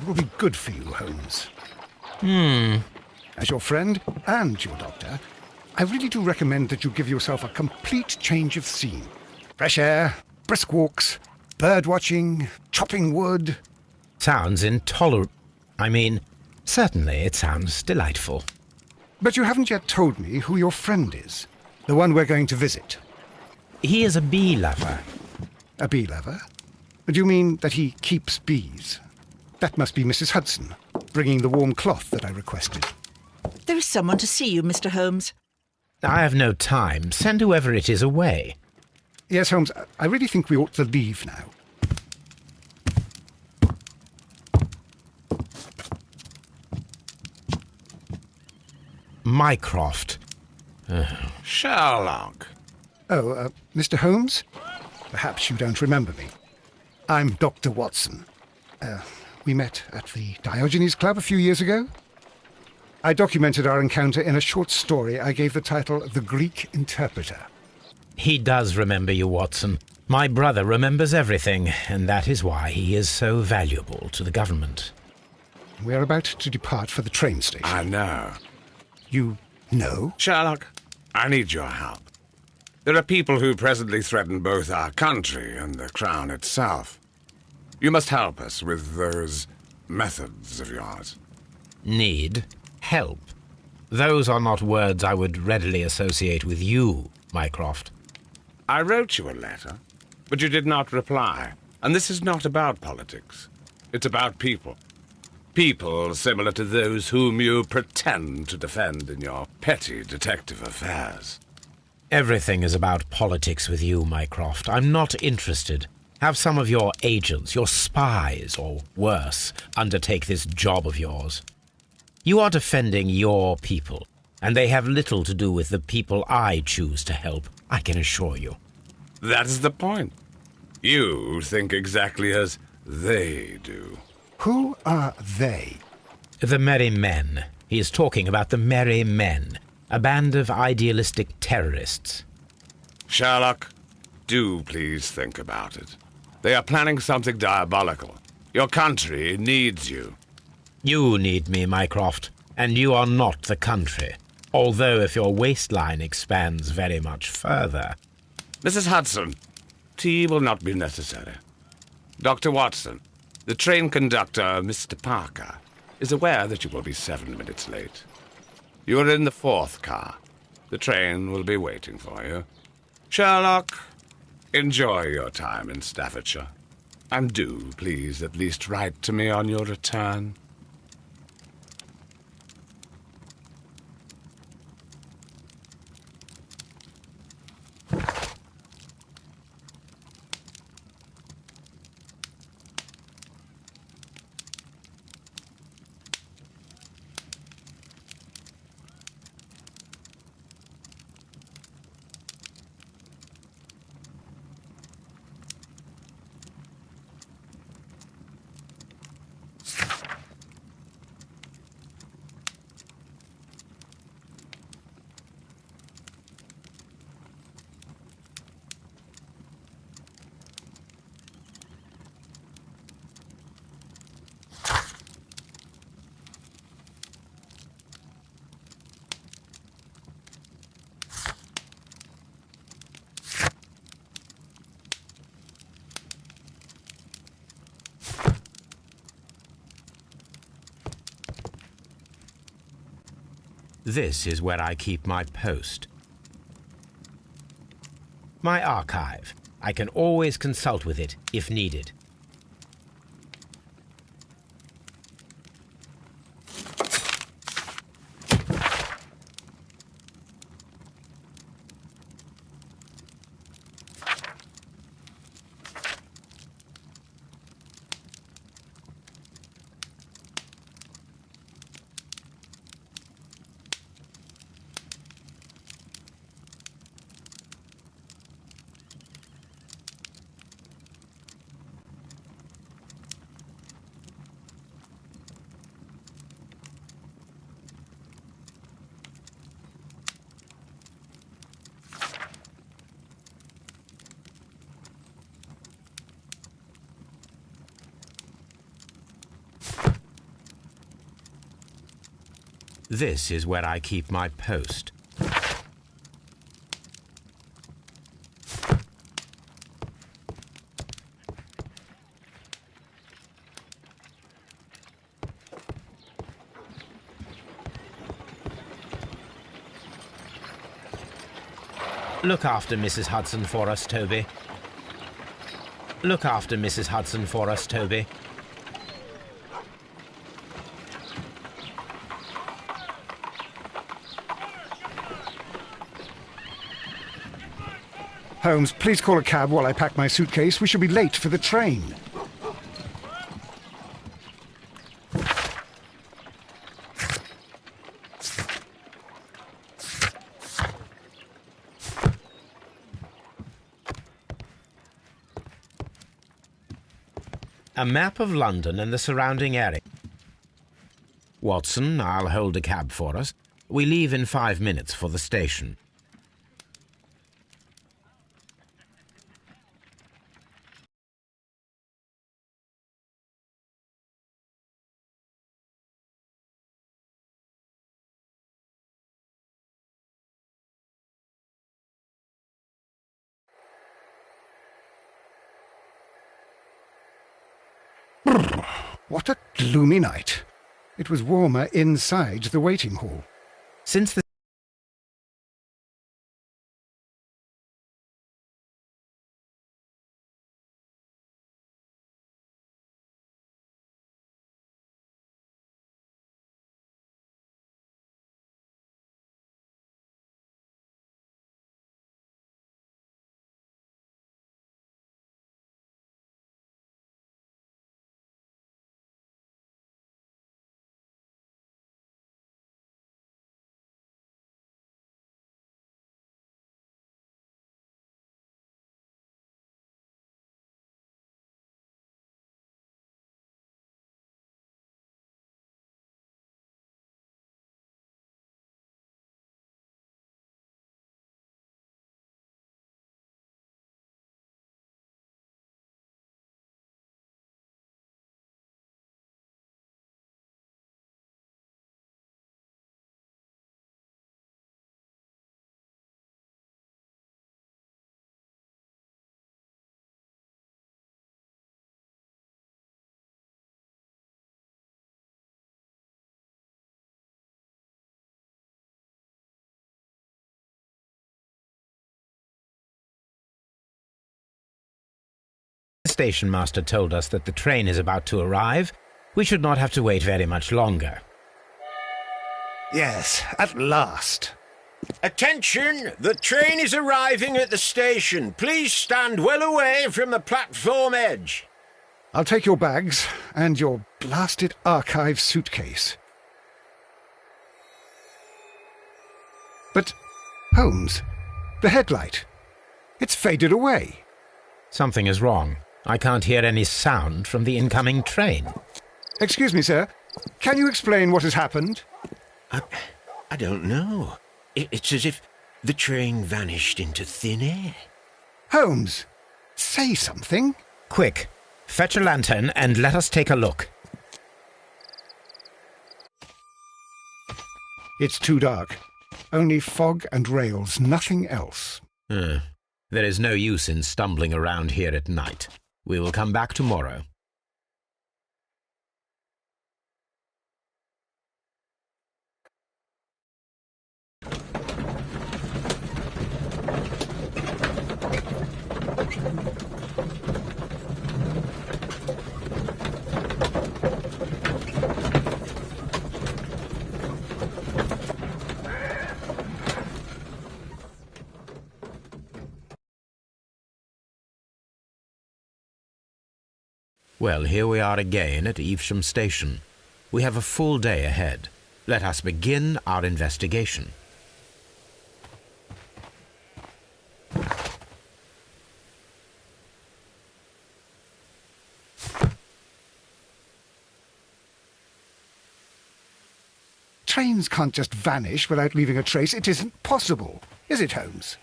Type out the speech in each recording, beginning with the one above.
will be good for you, Holmes. Hmm. As your friend and your doctor, I really do recommend that you give yourself a complete change of scene. Fresh air, brisk walks, bird watching, chopping wood. Sounds intolerable. I mean, certainly it sounds delightful. But you haven't yet told me who your friend is, the one we're going to visit. He is a bee lover. A bee lover? Do you mean that he keeps bees? That must be Mrs. Hudson, bringing the warm cloth that I requested. There is someone to see you, Mr. Holmes. I have no time. Send whoever it is away. Yes, Holmes, I really think we ought to leave now. Mycroft. Sherlock. Oh, Mr. Holmes? Perhaps you don't remember me. I'm Dr. Watson. We met at the Diogenes Club a few years ago. I documented our encounter in a short story I gave the title The Greek Interpreter. He does remember you, Watson. My brother remembers everything, and that is why he is so valuable to the government. We're about to depart for the train station. I know. You know? Sherlock, I need your help. There are people who presently threaten both our country and the Crown itself. You must help us with those methods of yours. Need? Help? Those are not words I would readily associate with you, Mycroft. I wrote you a letter, but you did not reply. And this is not about politics. It's about people. People similar to those whom you pretend to defend in your petty detective affairs. Everything is about politics with you, Mycroft. I'm not interested. Have some of your agents, your spies, or worse, undertake this job of yours. You are defending your people, and they have little to do with the people I choose to help, I can assure you. That is the point. You think exactly as they do. Who are they? The Merry Men. He is talking about the Merry Men, a band of idealistic terrorists. Sherlock, do please think about it. They are planning something diabolical. Your country needs you. You need me, Mycroft, and you are not the country. Although if your waistline expands very much further. Mrs. Hudson, tea will not be necessary. Dr. Watson, the train conductor, Mr. Parker, is aware that you will be 7 minutes late. You are in the 4th car. The train will be waiting for you. Sherlock, enjoy your time in Staffordshire. And do, please, at least write to me on your return. This is where I keep my post. My archive. I can always consult with it if needed. This is where I keep my post. Look after Mrs. Hudson for us, Toby. Look after Mrs. Hudson for us, Toby. Holmes, please call a cab while I pack my suitcase. We shall be late for the train. A map of London and the surrounding area. Watson, I'll hold a cab for us. We leave in 5 minutes for the station. What a gloomy night. It was warmer inside the waiting hall. Since the station master told us that the train is about to arrive, we should not have to wait very much longer. Yes, at last. Attention! The train is arriving at the station. Please stand well away from the platform edge. I'll take your bags and your blasted archive suitcase. But, Holmes, the headlight. It's faded away. Something is wrong. I can't hear any sound from the incoming train. Excuse me, sir. Can you explain what has happened? I don't know. It's as if the train vanished into thin air. Holmes, say something. Quick, fetch a lantern and let us take a look. It's too dark. Only fog and rails, nothing else. There is no use in stumbling around here at night. We will come back tomorrow. Well, here we are again at Evesham Station. We have a full day ahead. Let us begin our investigation. Trains can't just vanish without leaving a trace. It isn't possible, is it, Holmes?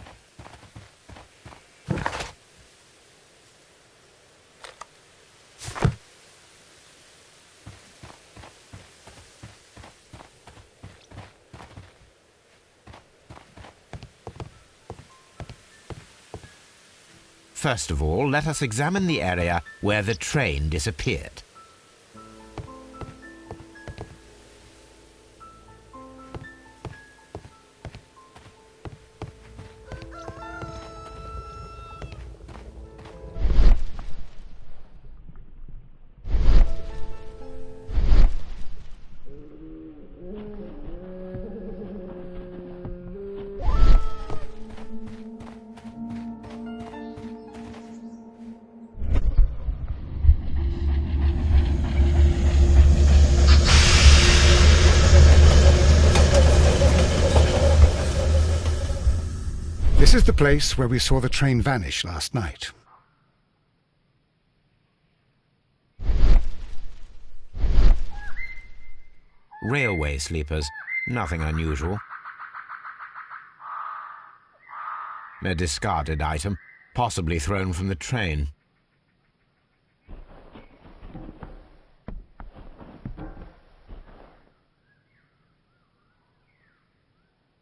First of all, let us examine the area where the train disappeared. This is the place where we saw the train vanish last night. Railway sleepers, nothing unusual. A discarded item, possibly thrown from the train.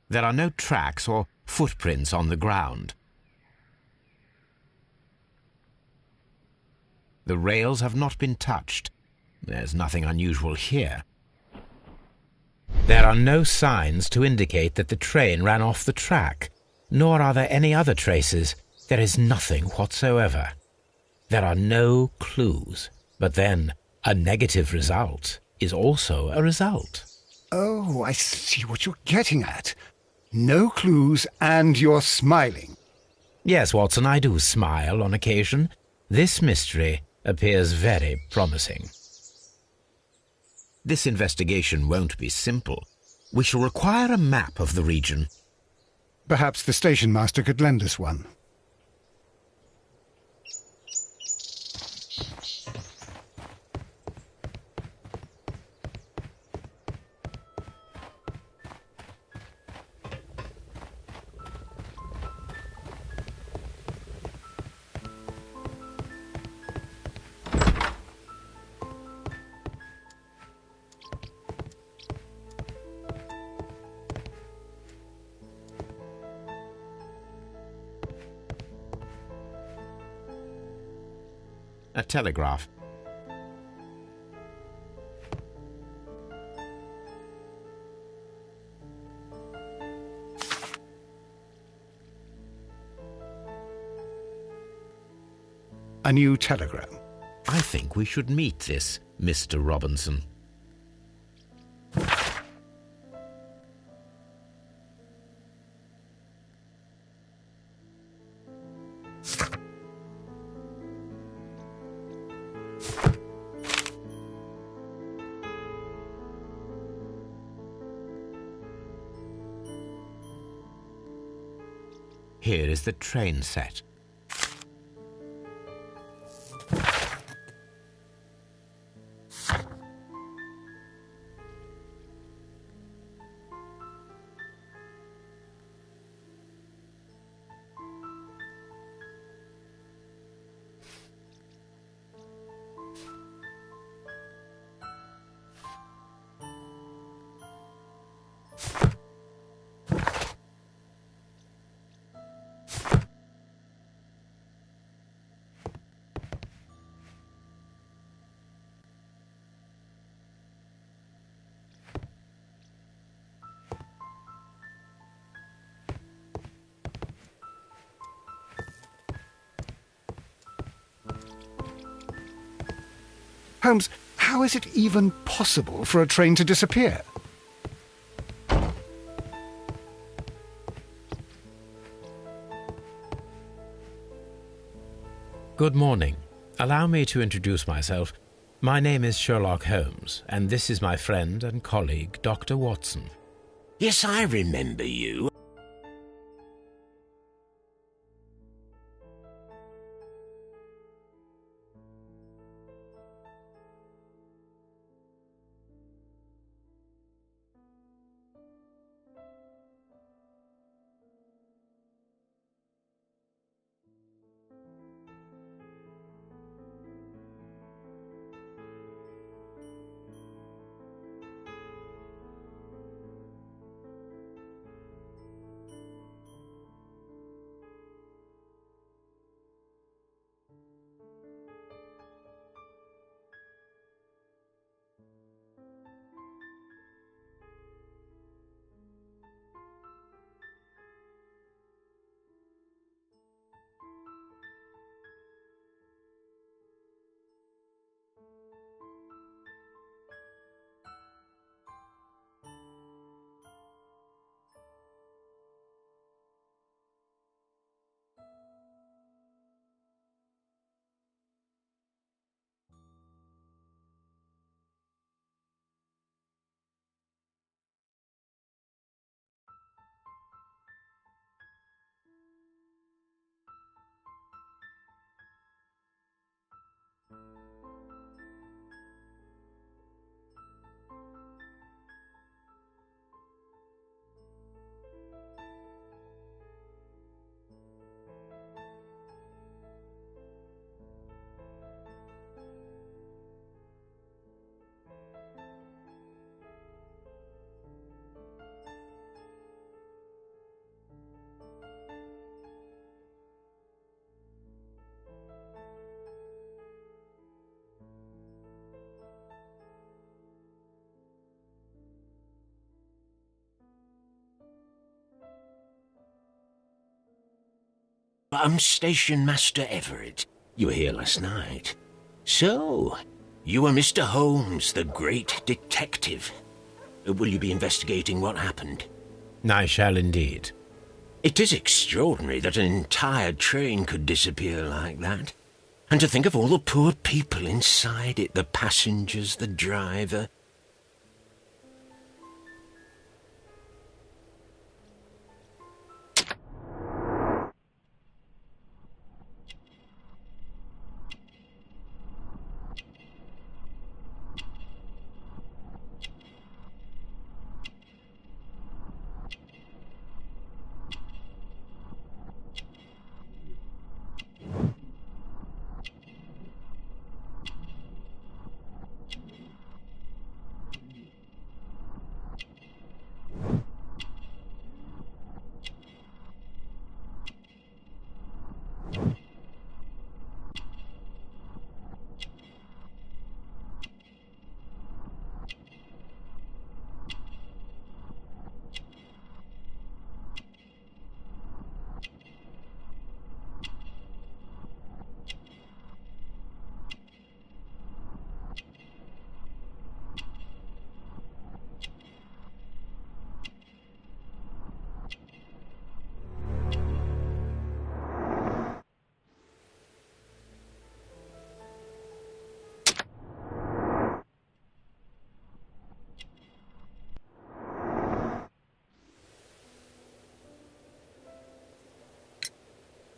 There are no tracks or footprints on the ground. The rails have not been touched. There's nothing unusual here. There are no signs to indicate that the train ran off the track, nor are there any other traces. There is nothing whatsoever. There are no clues. But then, a negative result is also a result. Oh, I see what you're getting at. No clues, and you're smiling. Yes, Watson, I do smile on occasion. This mystery appears very promising. This investigation won't be simple. We shall require a map of the region. Perhaps the station master could lend us one. A telegraph. A new telegram. I think we should meet this Mr. Robinson. Here is the train set. Holmes, how is it even possible for a train to disappear? Good morning. Allow me to introduce myself. My name is Sherlock Holmes, and this is my friend and colleague, Dr. Watson. Yes, I remember you. I'm Station Master Everett. You were here last night. So, you are Mr. Holmes, the great detective. Will you be investigating what happened? I shall indeed. It is extraordinary that an entire train could disappear like that. And to think of all the poor people inside it, the passengers, the driver.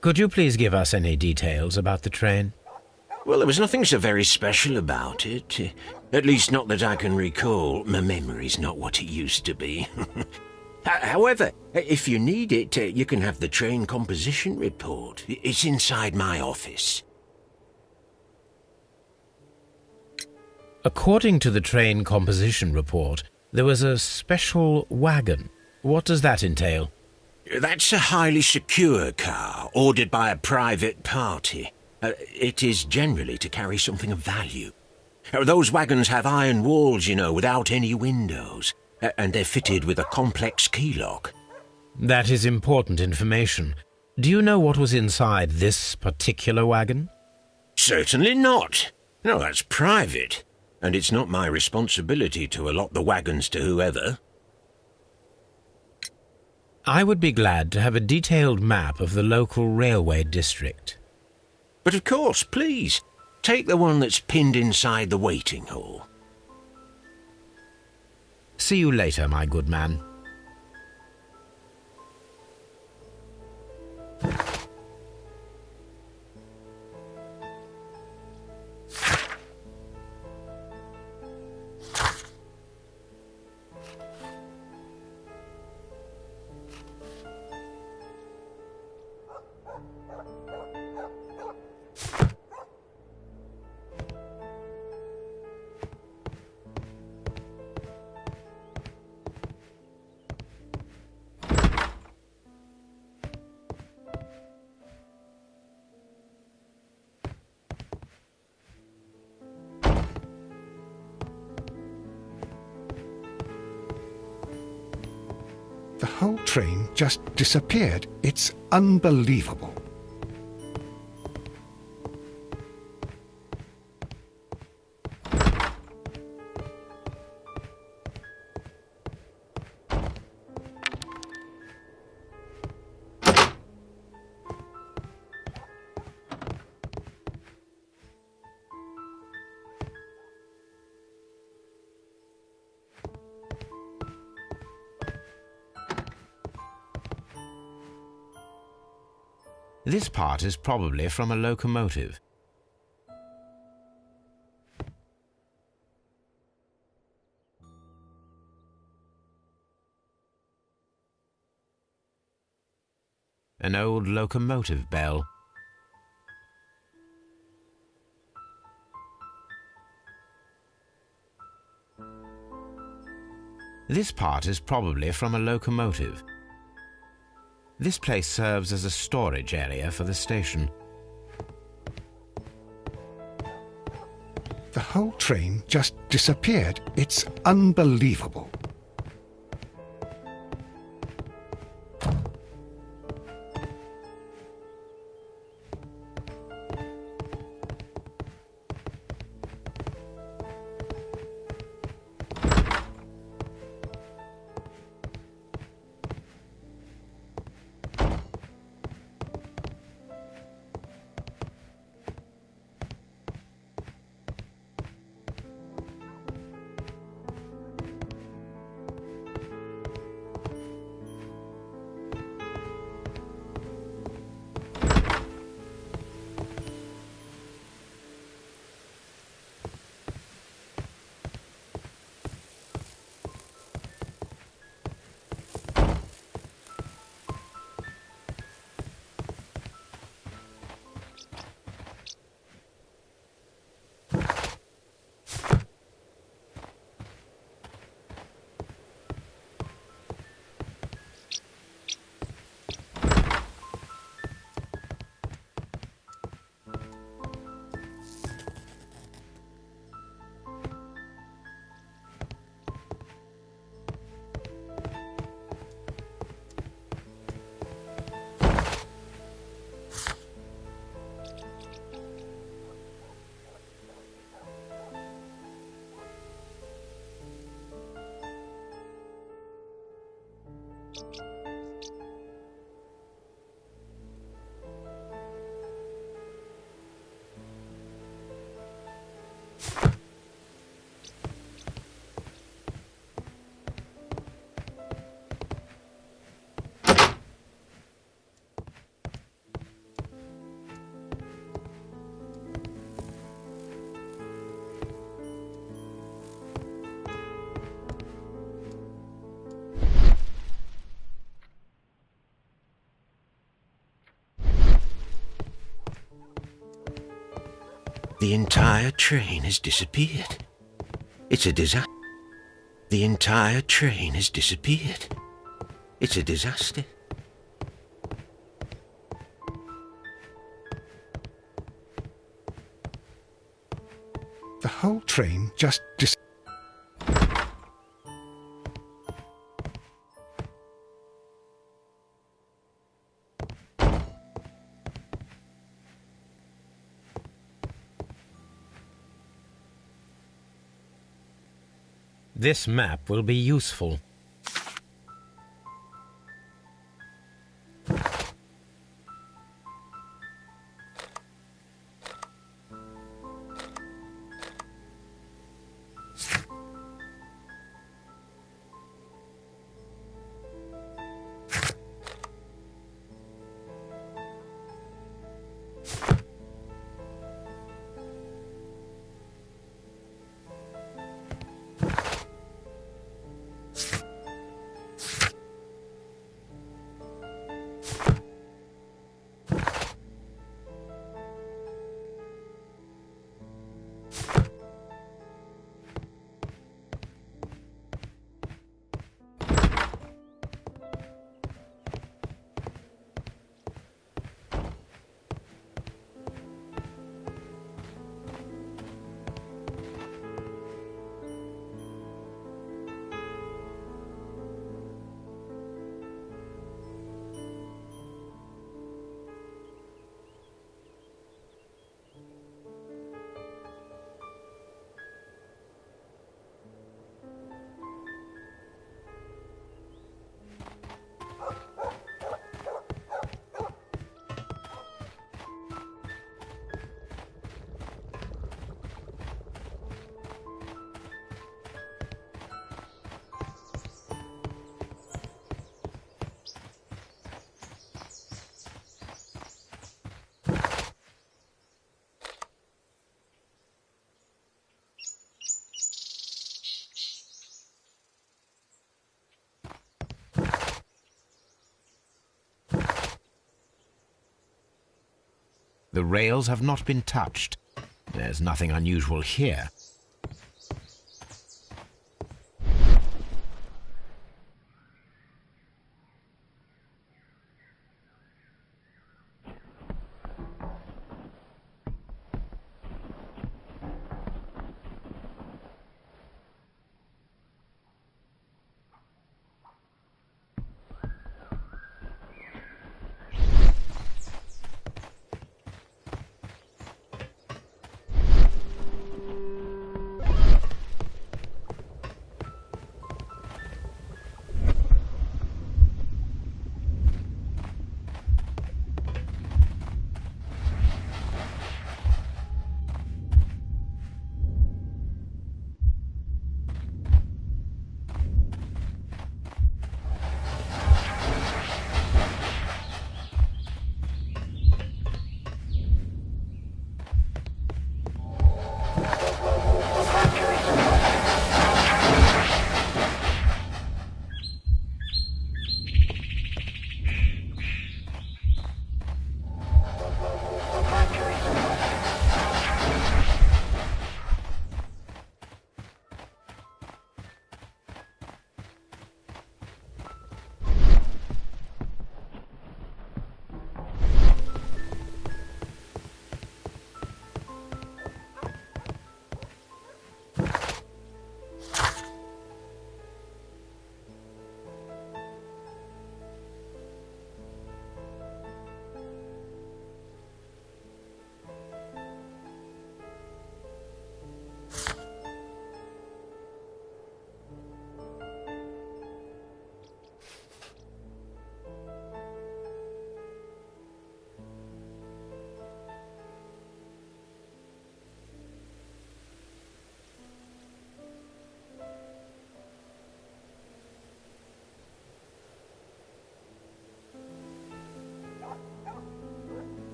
Could you please give us any details about the train? Well, there was nothing so very special about it. At least not that I can recall. My memory's not what it used to be. However, if you need it, you can have the train composition report. It's inside my office. According to the train composition report, there was a special wagon. What does that entail? That's a highly secure car, ordered by a private party. It is generally to carry something of value. Those wagons have iron walls, you know, without any windows, and they're fitted with a complex key lock. That is important information. Do you know what was inside this particular wagon? Certainly not. No, that's private, and it's not my responsibility to allot the wagons to whoever. I would be glad to have a detailed map of the local railway district. But of course, please, take the one that's pinned inside the waiting hall. See you later, my good man. The whole train just disappeared. It's unbelievable. This part is probably from a locomotive. An old locomotive bell. This part is probably from a locomotive. This place serves as a storage area for the station. The whole train just disappeared. It's unbelievable. The entire train has disappeared. It's a disaster. The entire train has disappeared. It's a disaster. The whole train just This map will be useful. The rails have not been touched. There's nothing unusual here.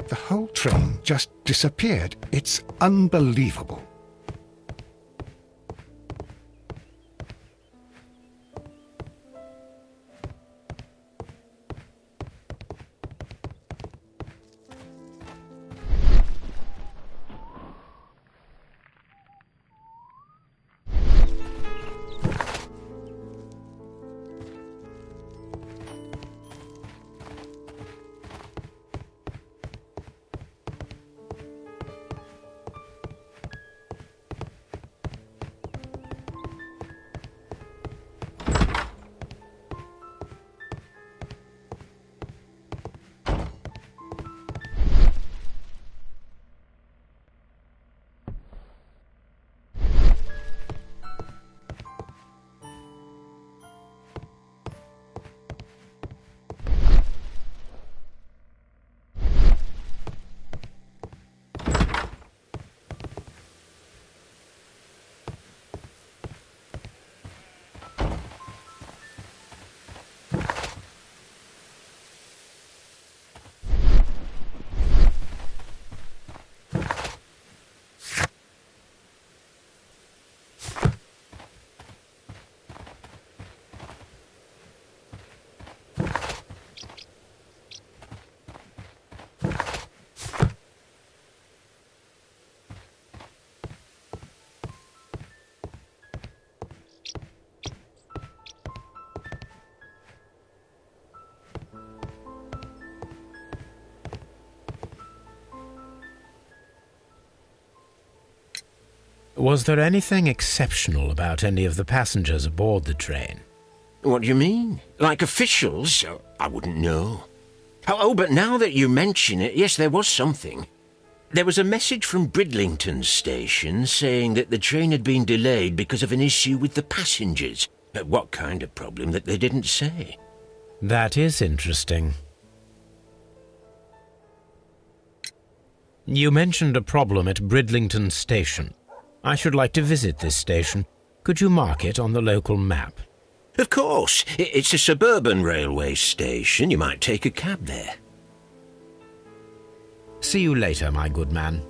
The whole train just disappeared. It's unbelievable. Was there anything exceptional about any of the passengers aboard the train? What do you mean? Like officials? I wouldn't know. But now that you mention it, yes, there was something. There was a message from Bridlington station saying that the train had been delayed because of an issue with the passengers. But what kind of problem that they didn't say? That is interesting. You mentioned a problem at Bridlington station. I should like to visit this station. Could you mark it on the local map? Of course. It's a suburban railway station. You might take a cab there. See you later, my good man.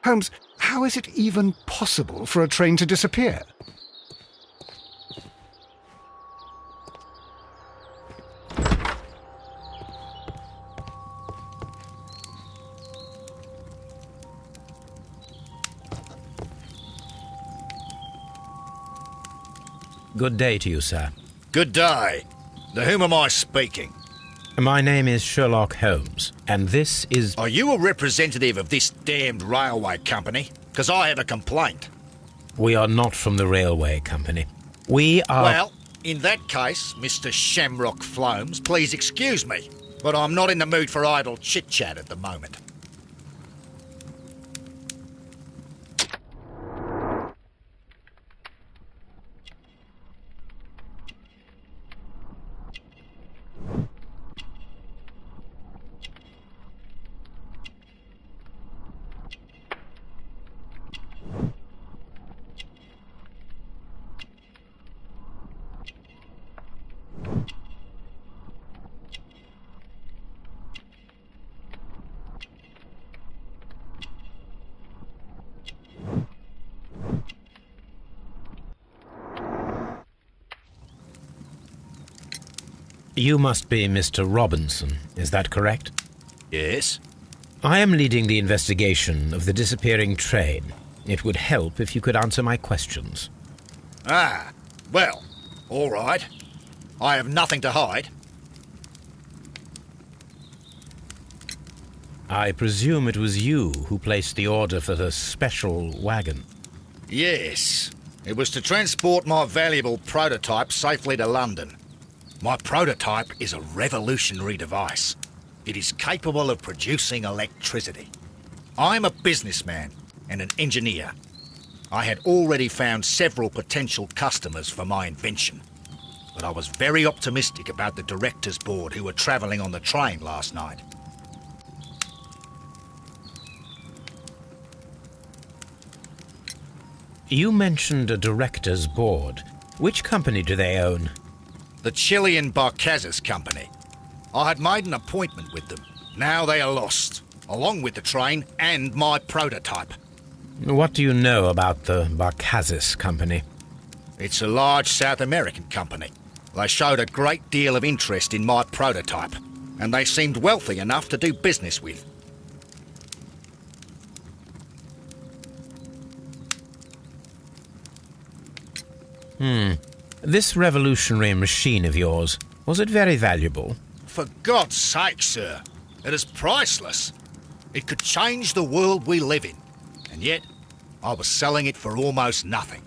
Holmes, how is it even possible for a train to disappear? Good day to you, sir. Good day. To whom am I speaking? My name is Sherlock Holmes, and this is... Are you a representative of this damned railway company? Because I have a complaint. We are not from the railway company. We are... Well, in that case, Mr. Shamrock Flomes, please excuse me, but I'm not in the mood for idle chit-chat at the moment. You must be Mr. Robinson, is that correct? Yes? I am leading the investigation of the disappearing train. It would help if you could answer my questions. Ah, well, all right. I have nothing to hide. I presume it was you who placed the order for the special wagon. Yes. It was to transport my valuable prototype safely to London. My prototype is a revolutionary device. It is capable of producing electricity. I'm a businessman and an engineer. I had already found several potential customers for my invention, but I was very optimistic about the directors' board who were travelling on the train last night. You mentioned a director's board. Which company do they own? The Chilean Barcazes Company. I had made an appointment with them. Now they are lost, along with the train and my prototype. What do you know about the Barcazes Company? It's a large South American company. They showed a great deal of interest in my prototype, and they seemed wealthy enough to do business with. This revolutionary machine of yours, was it very valuable? For God's sake, sir, it is priceless. It could change the world we live in, and yet I was selling it for almost nothing.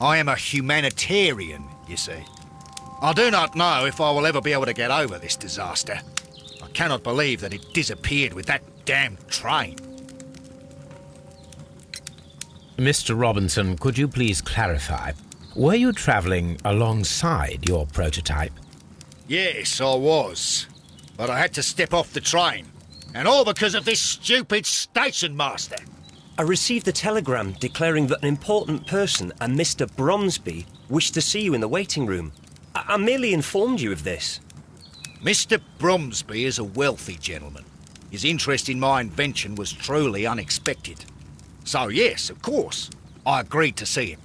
I am a humanitarian, you see. I do not know if I will ever be able to get over this disaster. I cannot believe that it disappeared with that damn train. Mr. Robinson, could you please clarify? Were you travelling alongside your prototype? Yes, I was. But I had to step off the train. And all because of this stupid station master. I received a telegram declaring that an important person, a Mr. Bromsby, wished to see you in the waiting room. I merely informed you of this. Mr. Bromsby is a wealthy gentleman. His interest in my invention was truly unexpected. So yes, of course, I agreed to see him.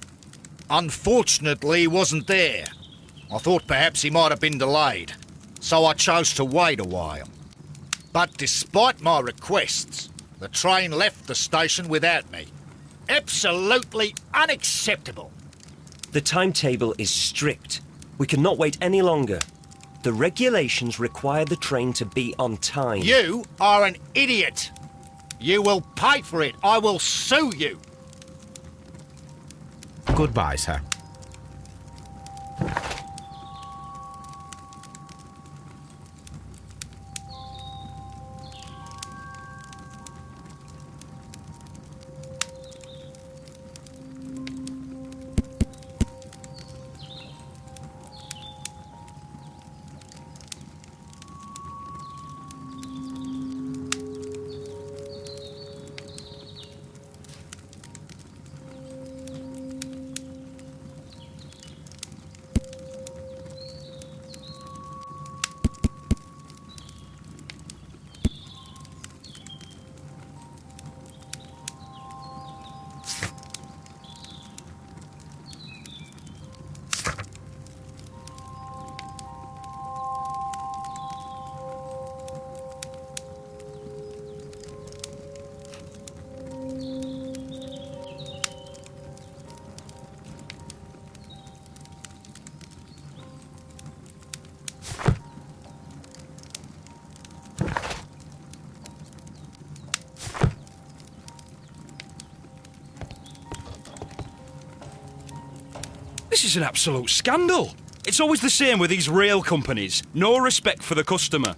Unfortunately, he wasn't there. I thought perhaps he might have been delayed, so I chose to wait a while. But despite my requests, the train left the station without me. Absolutely unacceptable. The timetable is strict. We cannot wait any longer. The regulations require the train to be on time. You are an idiot. You will pay for it. I will sue you. Goodbye, sir. This is an absolute scandal. It's always the same with these rail companies. No respect for the customer.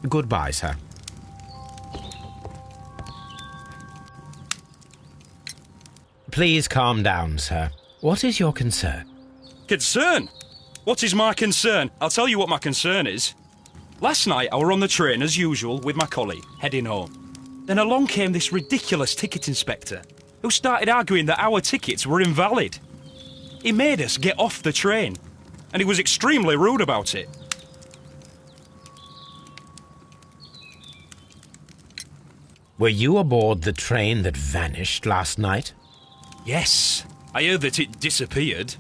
Goodbye, sir. Please calm down, sir. What is your concern? Concern? What is my concern? I'll tell you what my concern is. Last night I were on the train as usual with my colleague, heading home. Then along came this ridiculous ticket inspector, who started arguing that our tickets were invalid. He made us get off the train, and he was extremely rude about it. Were you aboard the train that vanished last night? Yes, I heard that it disappeared.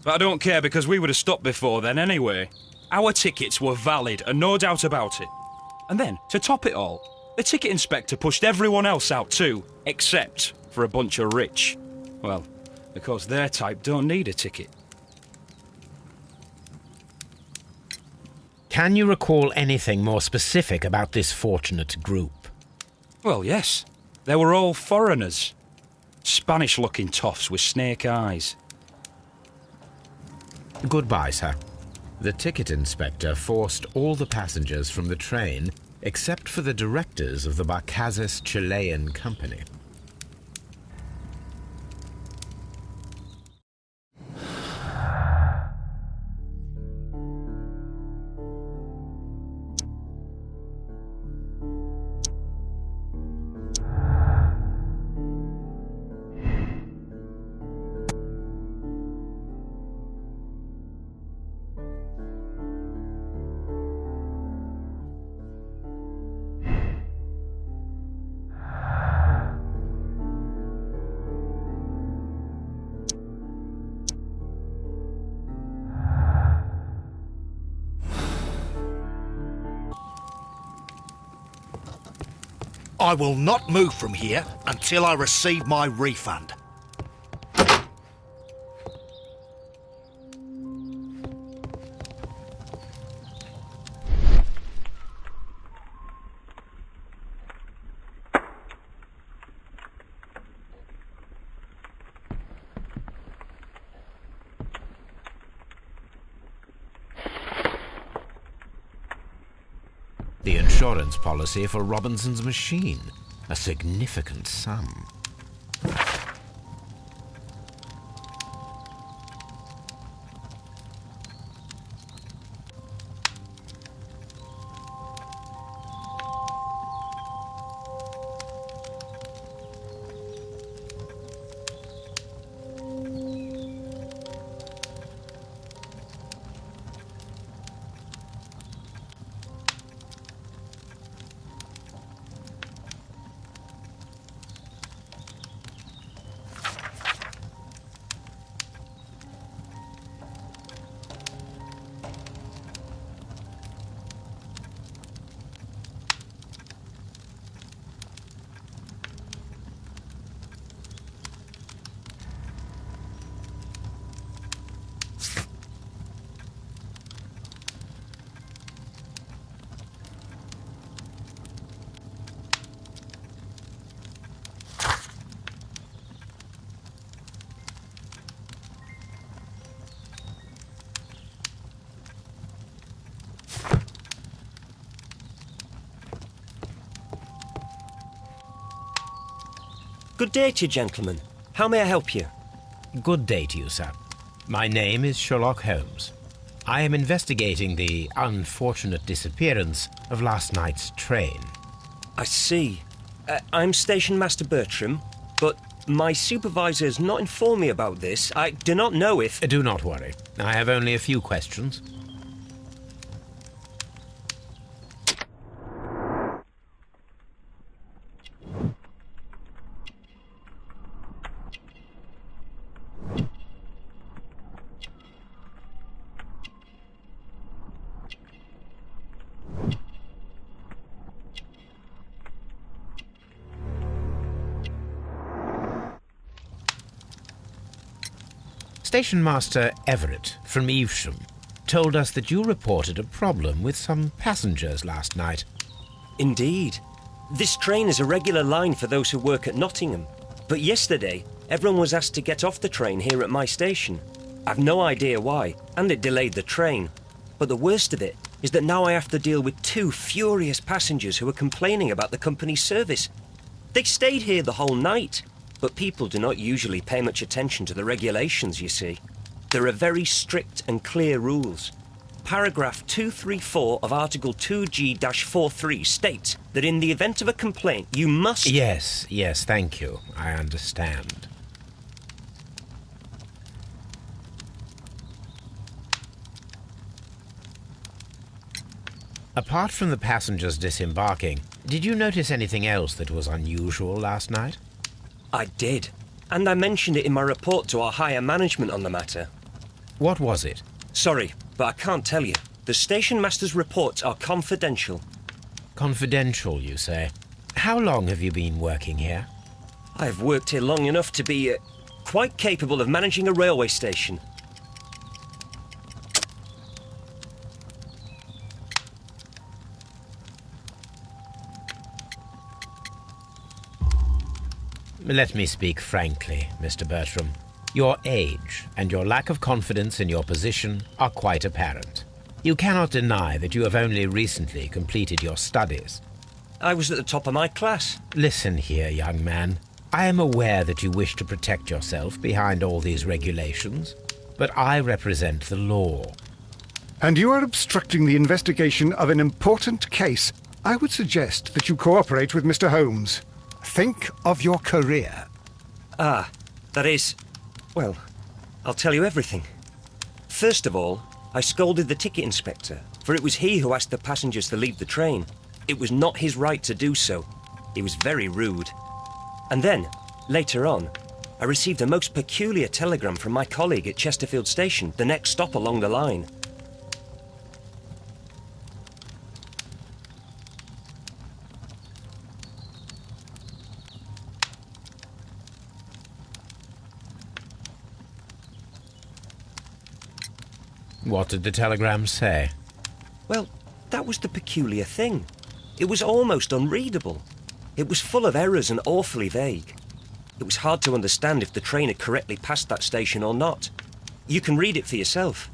But I don't care because we would have stopped before then anyway. Our tickets were valid and no doubt about it. And then, to top it all, the ticket inspector pushed everyone else out too, except for a bunch of rich. Well, because their type don't need a ticket. Can you recall anything more specific about this fortunate group? Well, yes. They were all foreigners. Spanish-looking toffs with snake eyes. Goodbye, sir. The ticket inspector forced all the passengers from the train except for the directors of the Barcazes Chilean Company. I will not move from here until I receive my refund. The insurance policy for Robinson's machine. A significant sum. Good day to you, gentlemen. How may I help you? Good day to you, sir. My name is Sherlock Holmes. I am investigating the unfortunate disappearance of last night's train. I see. I'm Station Master Bertram, but my supervisor has not informed me about this. I do not know if... Do not worry. I have only a few questions. Station Master Everett from Evesham told us that you reported a problem with some passengers last night. Indeed. This train is a regular line for those who work at Nottingham. But yesterday, everyone was asked to get off the train here at my station. I've no idea why, and it delayed the train. But the worst of it is that now I have to deal with two furious passengers who are complaining about the company's service. They stayed here the whole night. But people do not usually pay much attention to the regulations, you see. There are very strict and clear rules. paragraph 234 of Article 2G-43 states that in the event of a complaint, you must... Yes, thank you. I understand. Apart from the passengers disembarking, did you notice anything else that was unusual last night? I did. And I mentioned it in my report to our higher management on the matter. What was it? Sorry, but I can't tell you. The station master's reports are confidential. Confidential, you say? How long have you been working here? I've worked here long enough to be quite capable of managing a railway station. Let me speak frankly, Mr. Bertram. Your age and your lack of confidence in your position are quite apparent. You cannot deny that you have only recently completed your studies. I was at the top of my class. Listen here, young man. I am aware that you wish to protect yourself behind all these regulations, but I represent the law. And you are obstructing the investigation of an important case. I would suggest that you cooperate with Mr. Holmes. Think of your career. Ah, that is... Well, I'll tell you everything. First of all, I scolded the ticket inspector, for it was he who asked the passengers to leave the train. It was not his right to do so. He was very rude. And then, later on, I received a most peculiar telegram from my colleague at Chesterfield Station, the next stop along the line. What did the telegram say? Well, that was the peculiar thing. It was almost unreadable. It was full of errors and awfully vague. It was hard to understand if the train had correctly passed that station or not. You can read it for yourself.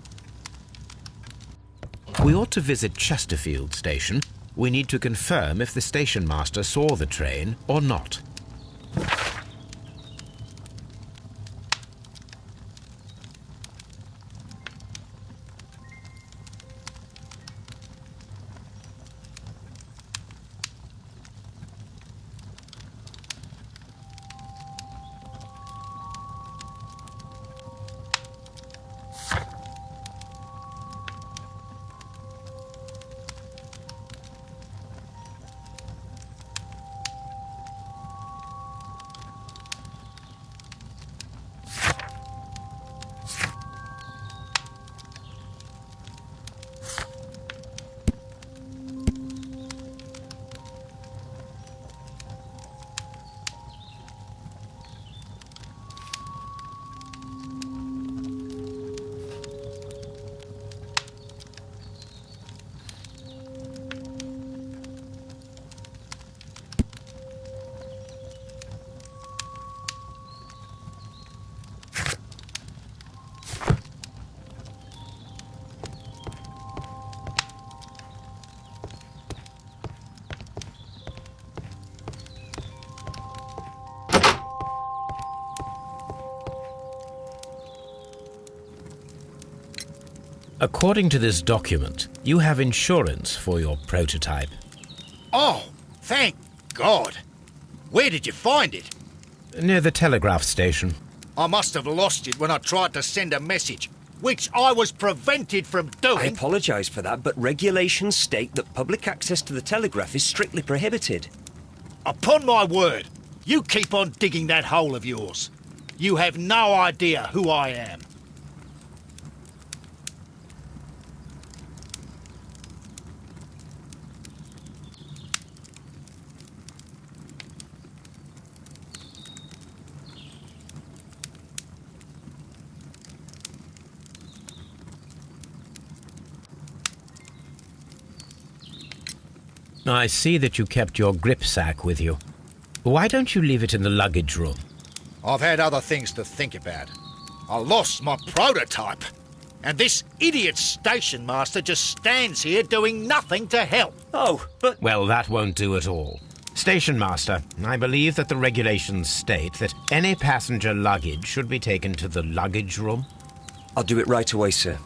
We ought to visit Chesterfield Station. We need to confirm if the station master saw the train or not. According to this document, you have insurance for your prototype. Oh, thank God. Where did you find it? Near the telegraph station. I must have lost it when I tried to send a message, which I was prevented from I doing. apologise for that, but regulations state that public access to the telegraph is strictly prohibited. Upon my word, you keep on digging that hole of yours. You have no idea who I am. I see that you kept your grip sack with you. Why don't you leave it in the luggage room? I've had other things to think about. I lost my prototype. And this idiot station master just stands here doing nothing to help. Oh, but... Well, that won't do at all. Station master, I believe that the regulations state that any passenger luggage should be taken to the luggage room. I'll do it right away, sir.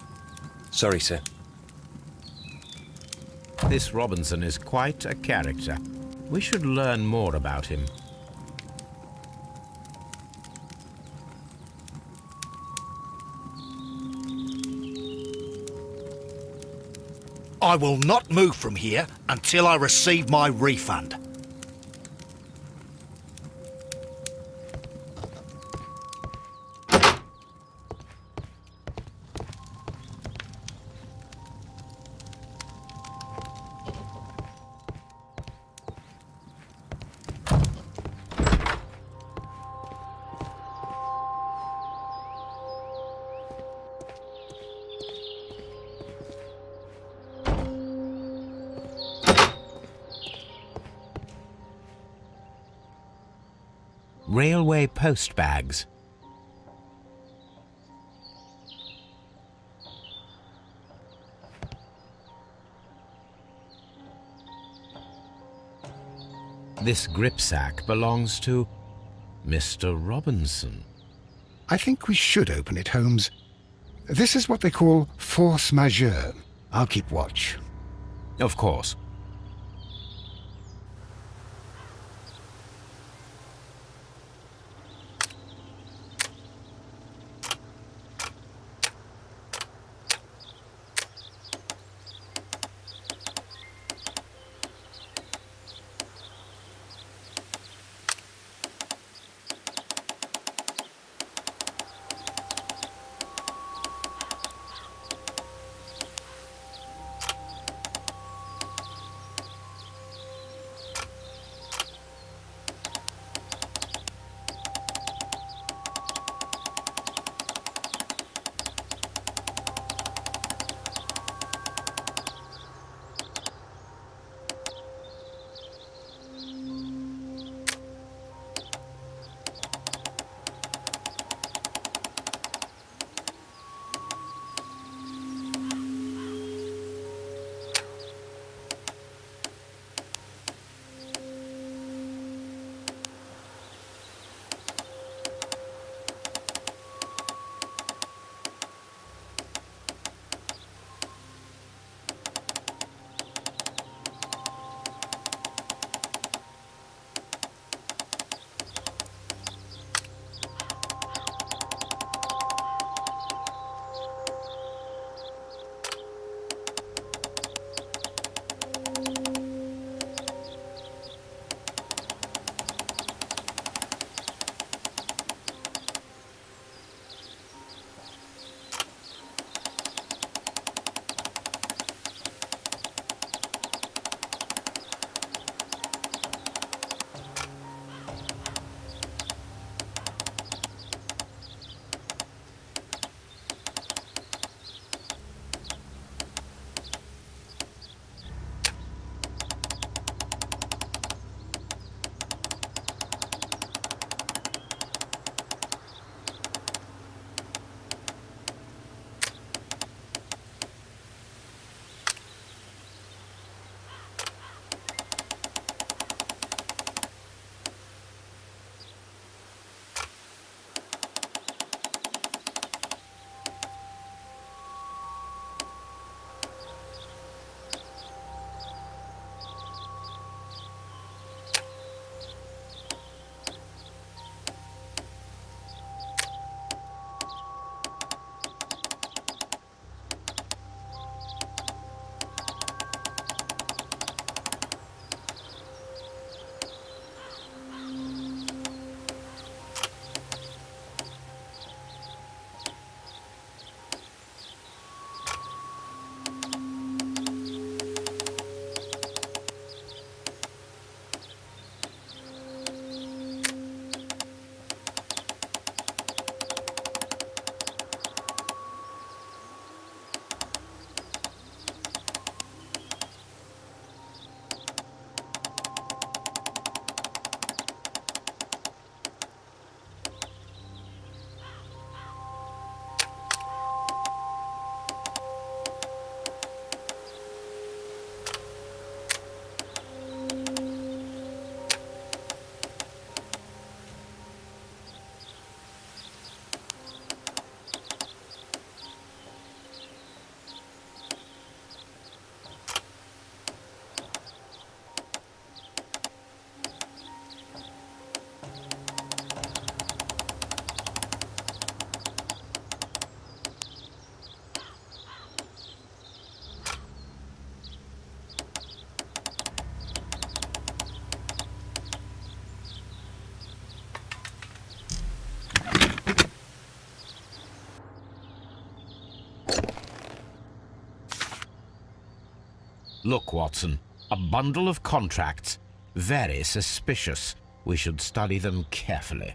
Sorry, sir. This Robinson is quite a character. We should learn more about him. I will not move from here until I receive my refund. Railway post bags. This gripsack belongs to Mr. Robinson. I think we should open it, Holmes. This is what they call force majeure. I'll keep watch. Of course. Look, Watson, a bundle of contracts. Very suspicious. We should study them carefully.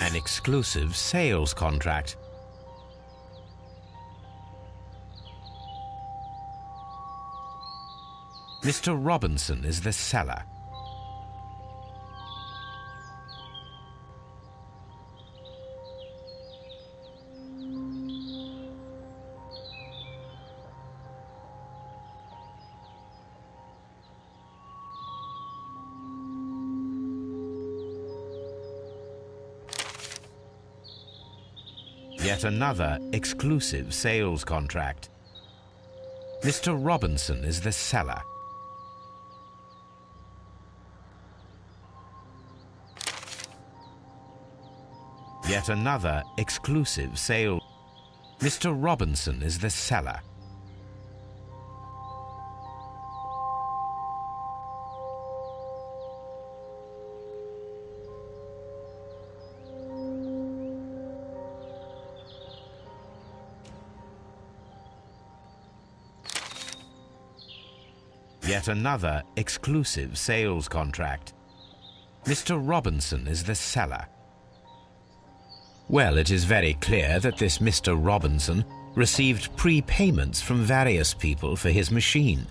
An exclusive sales contract. Mr. Robinson is the seller. Yet another exclusive sales contract. Mr. Robinson is the seller. Yet another exclusive sale. Mr. Robinson is the seller. Yet another exclusive sales contract. Mr. Robinson is the seller. Well, it is very clear that this Mr. Robinson received prepayments from various people for his machine.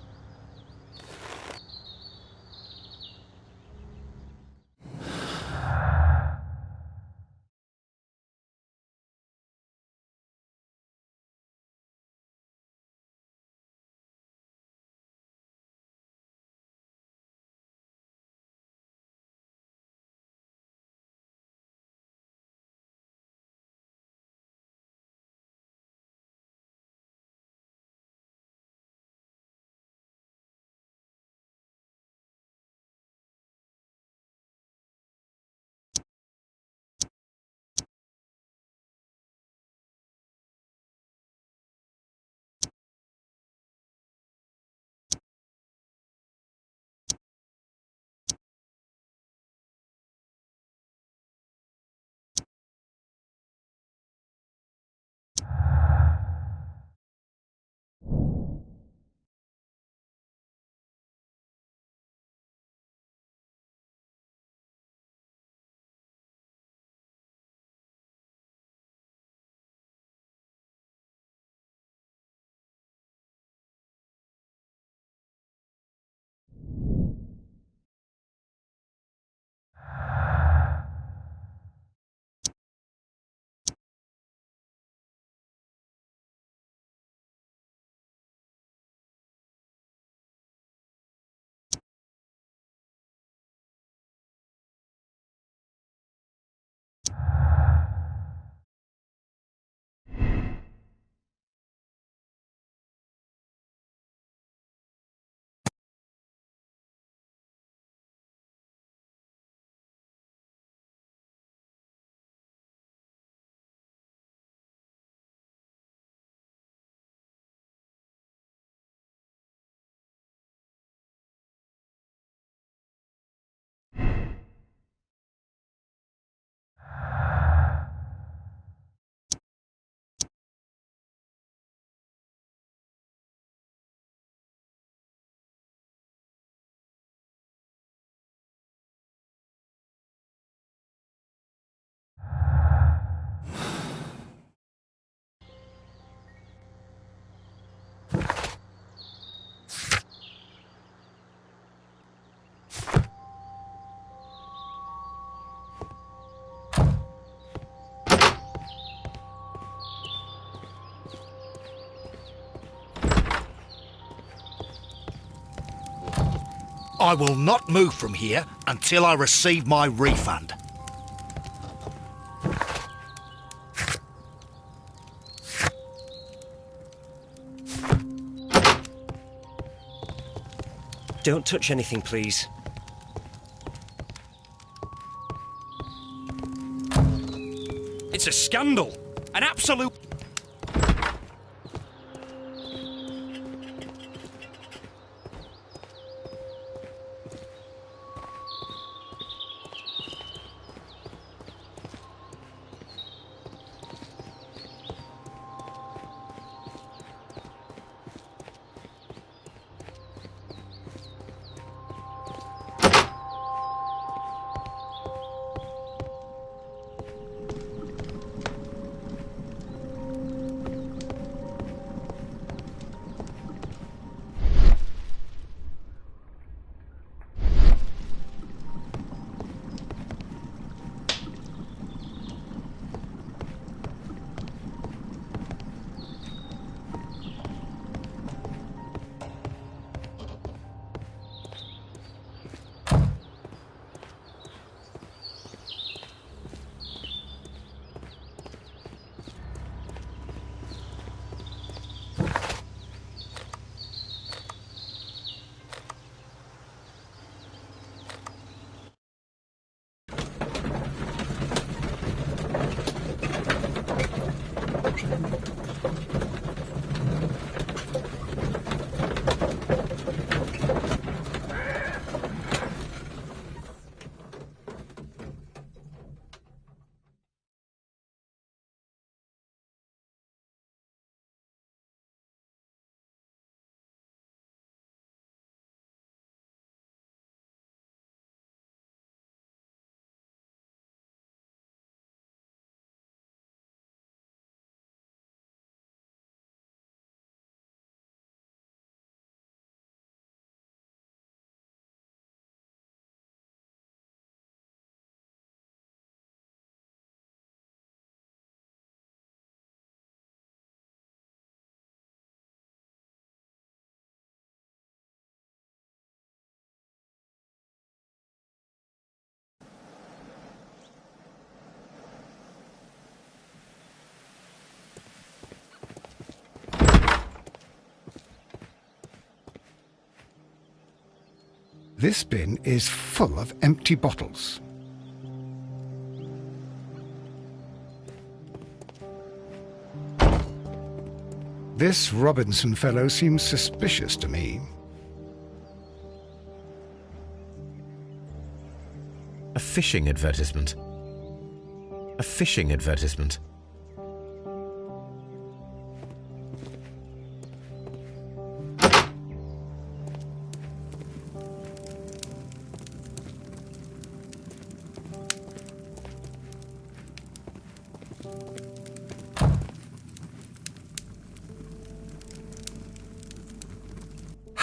I will not move from here until I receive my refund. Don't touch anything, please. It's a scandal. An absolute... This bin is full of empty bottles. This Robinson fellow seems suspicious to me. A fishing advertisement. A fishing advertisement.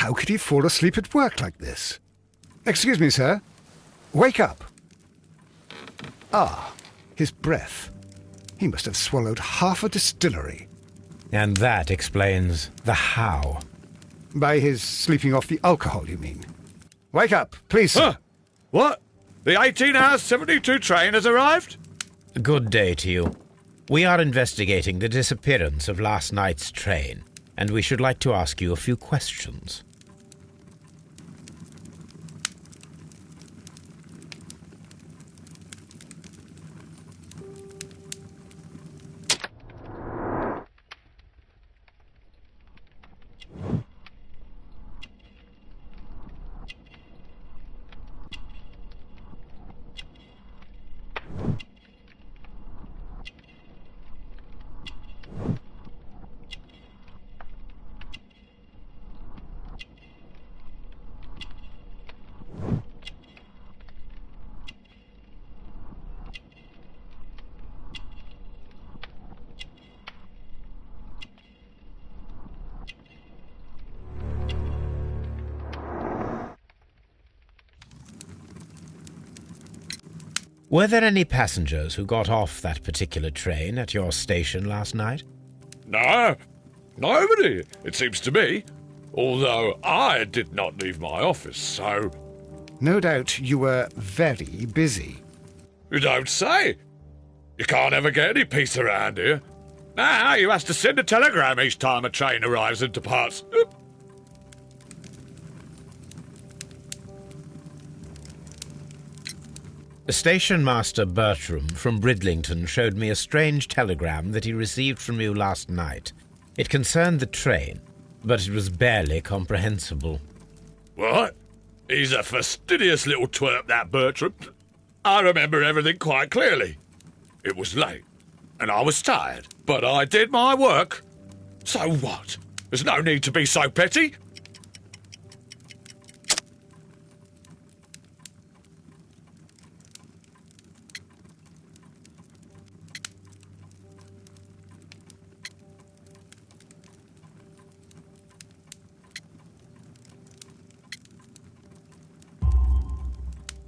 How could he fall asleep at work like this? Excuse me, sir. Wake up. Ah, his breath. He must have swallowed half a distillery. And that explains the how. By his sleeping off the alcohol, you mean? Wake up, please, sir. Huh? What? The 18-hour 72 train has arrived? Good day to you. We are investigating the disappearance of last night's train, and we should like to ask you a few questions. Were there any passengers who got off that particular train at your station last night? No, nobody, it seems to me. Although I did not leave my office, so... No doubt you were very busy. You don't say. You can't ever get any peace around here. Now you have to send a telegram each time a train arrives and departs. Station Master Bertram from Bridlington showed me a strange telegram that he received from you last night. It concerned the train, but it was barely comprehensible. What? He's a fastidious little twerp, that Bertram. I remember everything quite clearly. It was late, and I was tired, but I did my work. So what? There's no need to be so petty.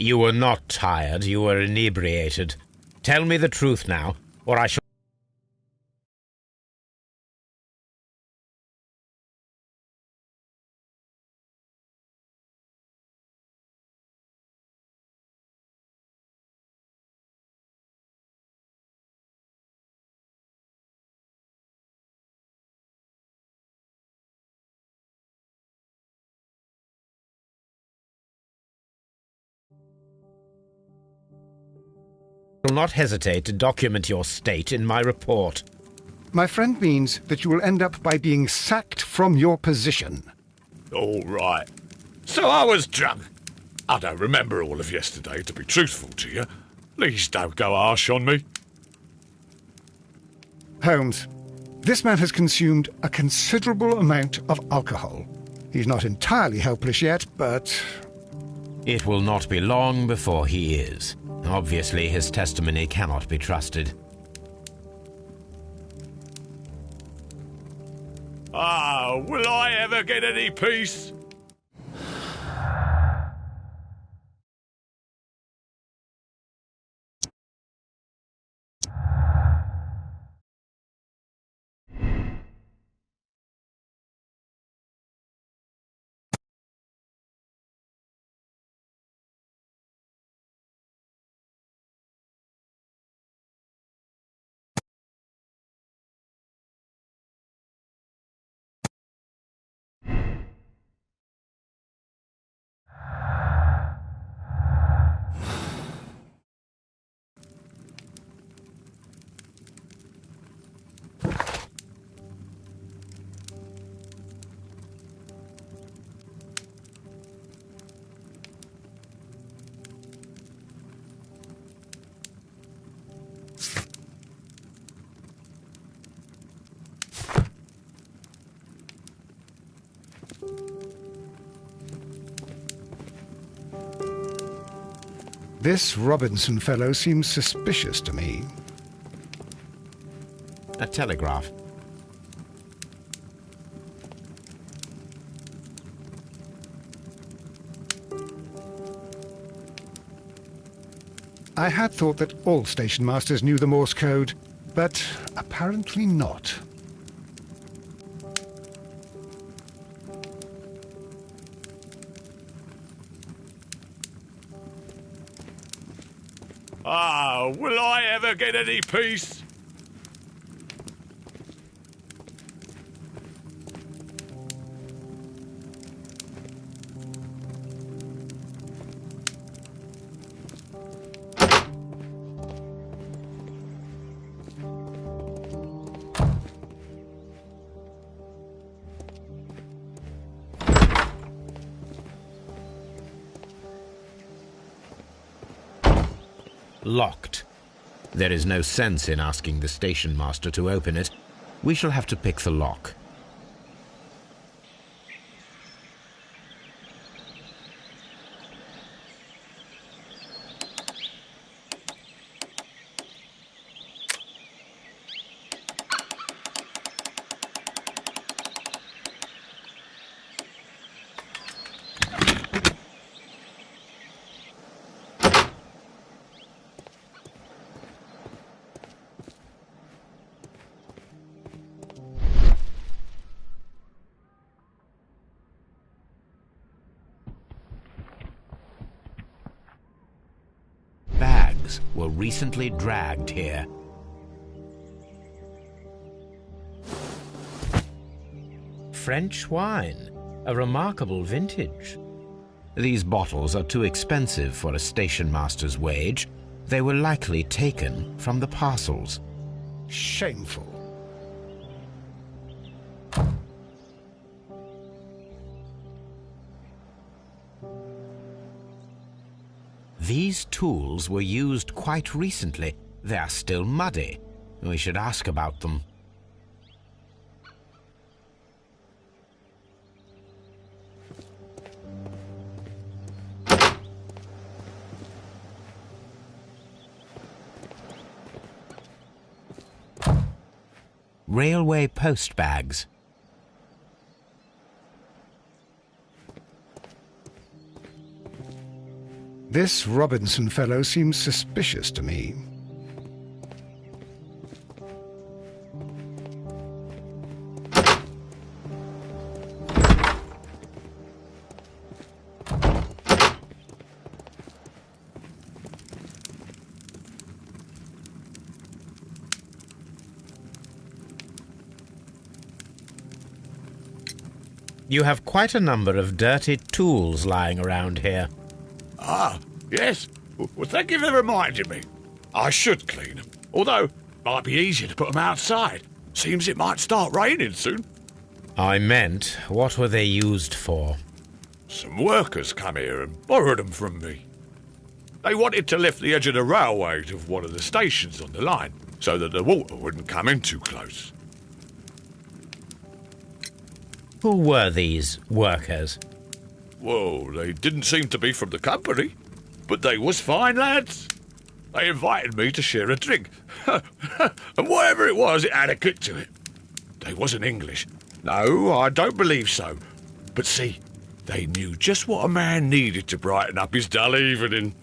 You were not tired, you were inebriated. Tell me the truth now, or I shall... will not hesitate to document your state in my report. My friend means that you will end up by being sacked from your position. All right. So I was drunk. I don't remember all of yesterday, to be truthful to you. Please don't go harsh on me. Holmes, this man has consumed a considerable amount of alcohol. He's not entirely helpless yet, but... It will not be long before he is. Obviously, his testimony cannot be trusted. Ah, will I ever get any peace? This Robinson fellow seems suspicious to me. A telegraph. I had thought that all station masters knew the Morse code, but apparently not. Ah, will I ever get any peace? Locked. There is no sense in asking the station master to open it. We shall have to pick the lock. Bags were recently dragged here. French wine, a remarkable vintage. These bottles are too expensive for a station master's wage. They were likely taken from the parcels. Shameful. These tools were used quite recently. They are still muddy. We should ask about them. Railway post bags. This Robinson fellow seems suspicious to me. You have quite a number of dirty tools lying around here. Ah, yes. Well, thank you for reminding me. I should clean them. Although, it might be easier to put them outside. Seems it might start raining soon. I meant, what were they used for? Some workers come here and borrowed them from me. They wanted to lift the edge of the railway to one of the stations on the line, so that the water wouldn't come in too close. Who were these workers? Well, they didn't seem to be from the company, but they was fine lads. They invited me to share a drink. And whatever it was, it had a kick to it. They wasn't English. No, I don't believe so. But see, they knew just what a man needed to brighten up his dull evening.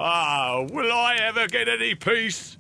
Ah, will I ever get any peace?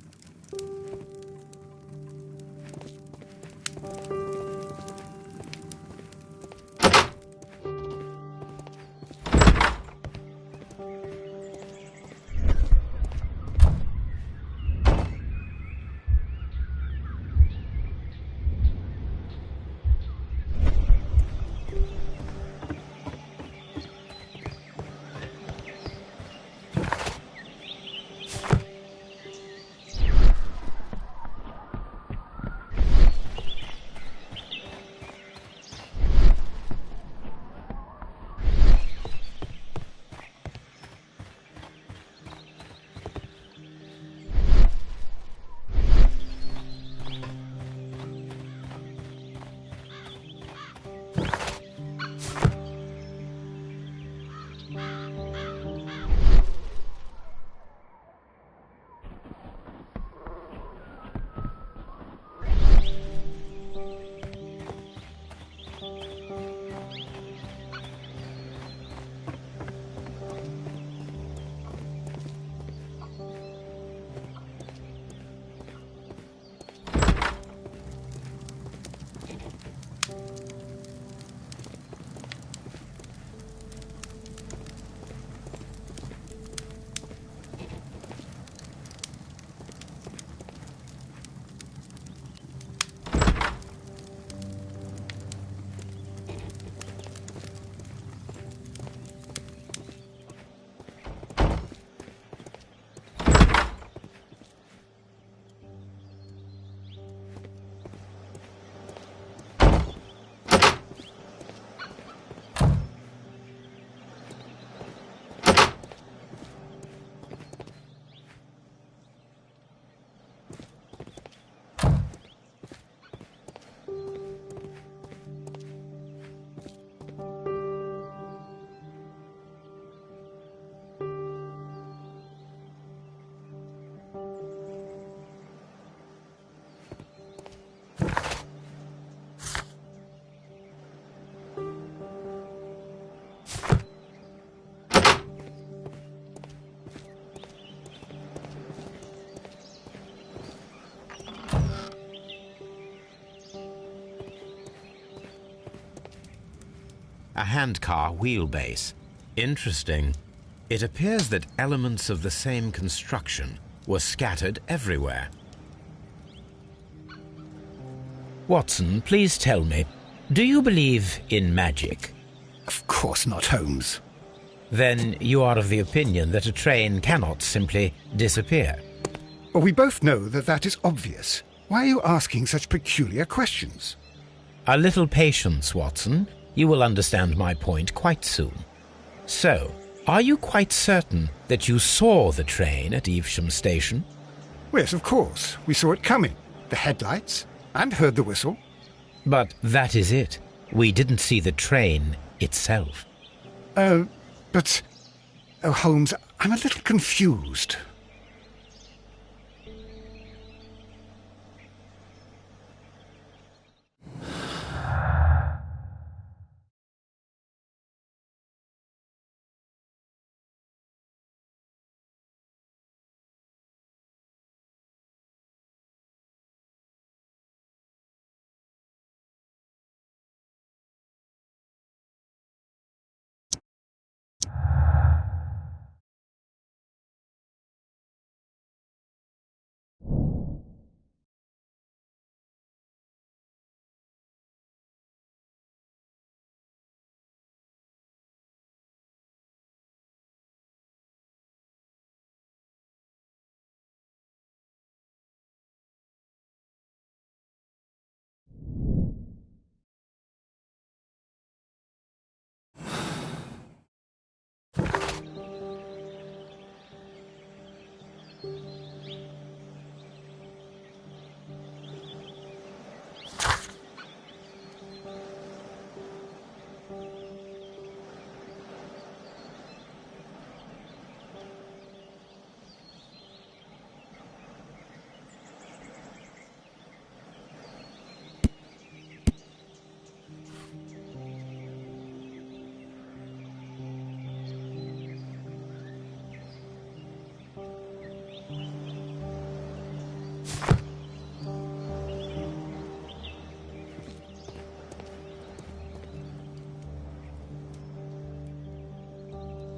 A handcar wheelbase. Interesting. It appears that elements of the same construction were scattered everywhere. Watson, please tell me, do you believe in magic? Of course not, Holmes. Then you are of the opinion that a train cannot simply disappear. Well, we both know that that is obvious. Why are you asking such peculiar questions? A little patience, Watson. You will understand my point quite soon. So, are you quite certain that you saw the train at Evesham Station? Yes, of course. We saw it coming. The headlights, and heard the whistle. But that is it. We didn't see the train itself. But... Oh, Holmes, I'm a little confused.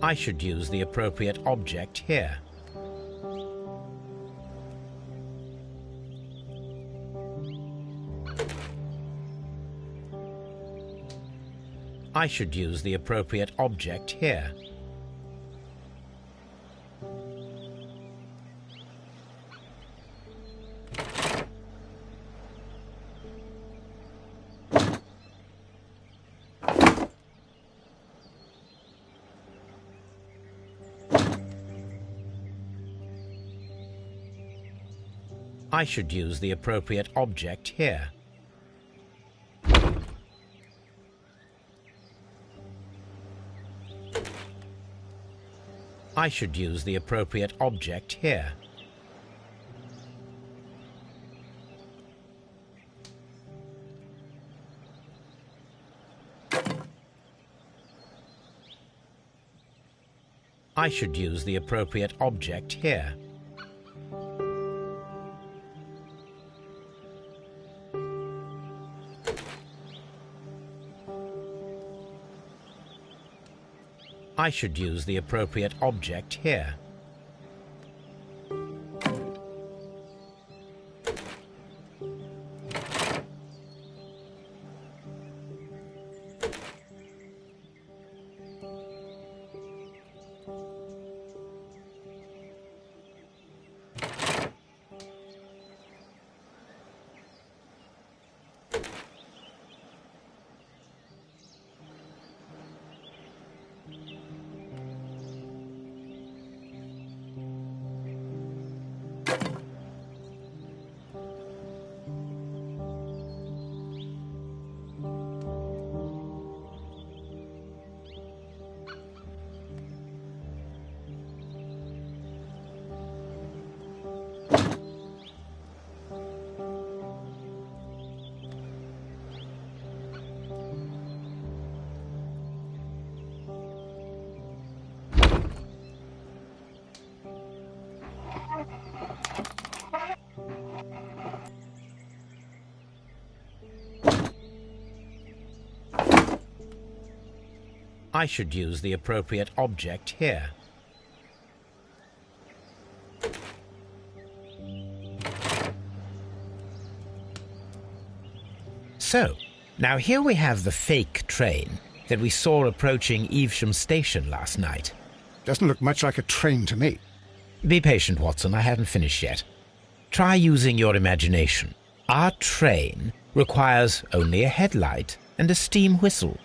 I should use the appropriate object here. I should use the appropriate object here. I should use the appropriate object here. I should use the appropriate object here. I should use the appropriate object here. I should use the appropriate object here. I should use the appropriate object here. So, now here we have the fake train that we saw approaching Evesham Station last night. Doesn't look much like a train to me. Be patient, Watson, I haven't finished yet. Try using your imagination. Our train requires only a headlight and a steam whistle.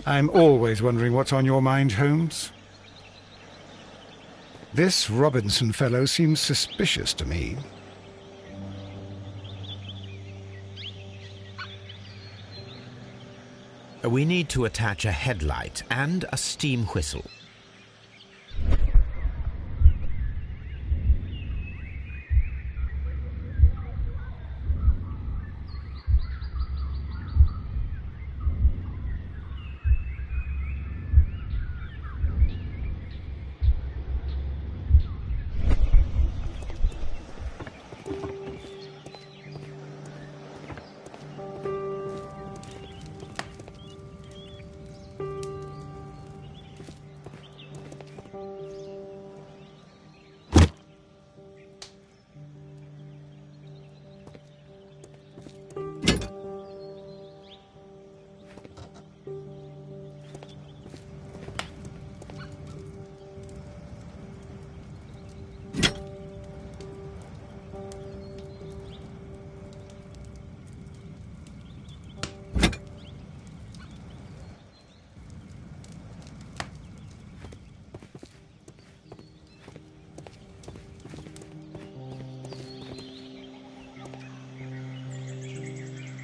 I'm always wondering what's on your mind, Holmes. This Robinson fellow seems suspicious to me. We need to attach a headlight and a steam whistle.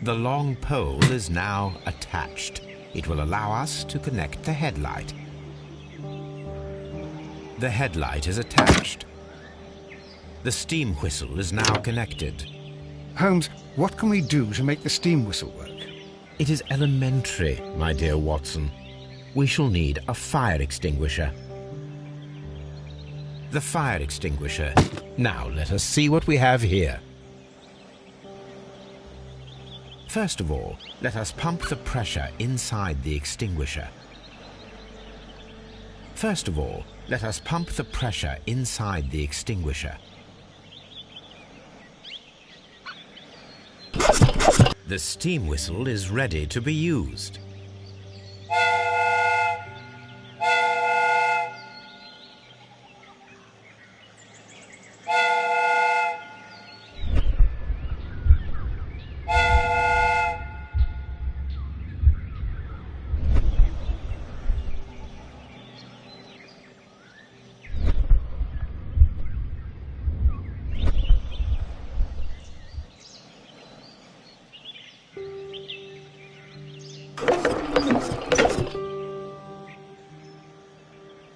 The long pole is now attached. It will allow us to connect the headlight. The headlight is attached. The steam whistle is now connected. Holmes, what can we do to make the steam whistle work? It is elementary, my dear Watson. We shall need a fire extinguisher. The fire extinguisher. Now let us see what we have here. First of all, let us pump the pressure inside the extinguisher. First of all, let us pump the pressure inside the extinguisher. The steam whistle is ready to be used.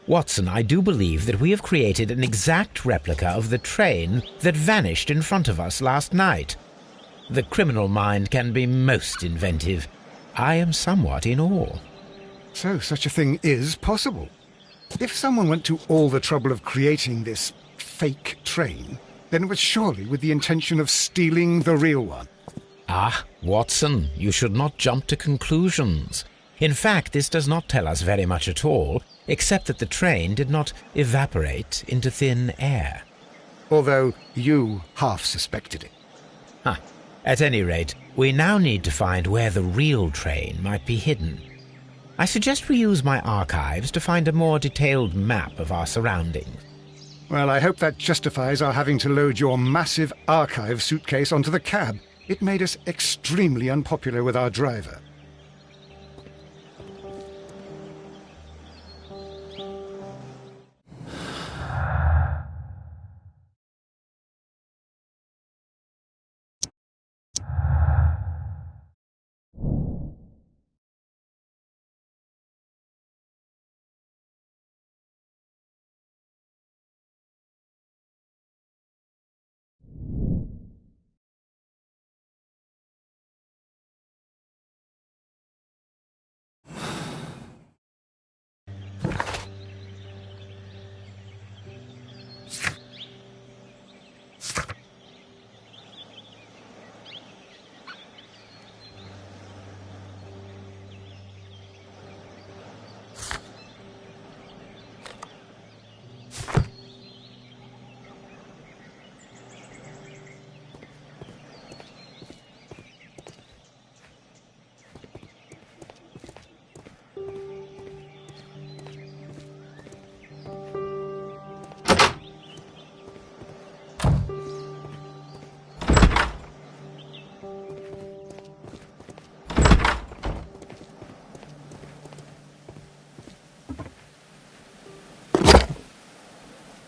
Watson, I do believe that we have created an exact replica of the train that vanished in front of us last night. The criminal mind can be most inventive. I am somewhat in awe. So such a thing is possible. If someone went to all the trouble of creating this fake train, then it was surely with the intention of stealing the real one. Ah, Watson, you should not jump to conclusions. In fact, this does not tell us very much at all, except that the train did not evaporate into thin air. Although you half suspected it. At any rate, we now need to find where the real train might be hidden. I suggest we use my archives to find a more detailed map of our surroundings. Well, I hope that justifies our having to load your massive archive suitcase onto the cab. It made us extremely unpopular with our driver.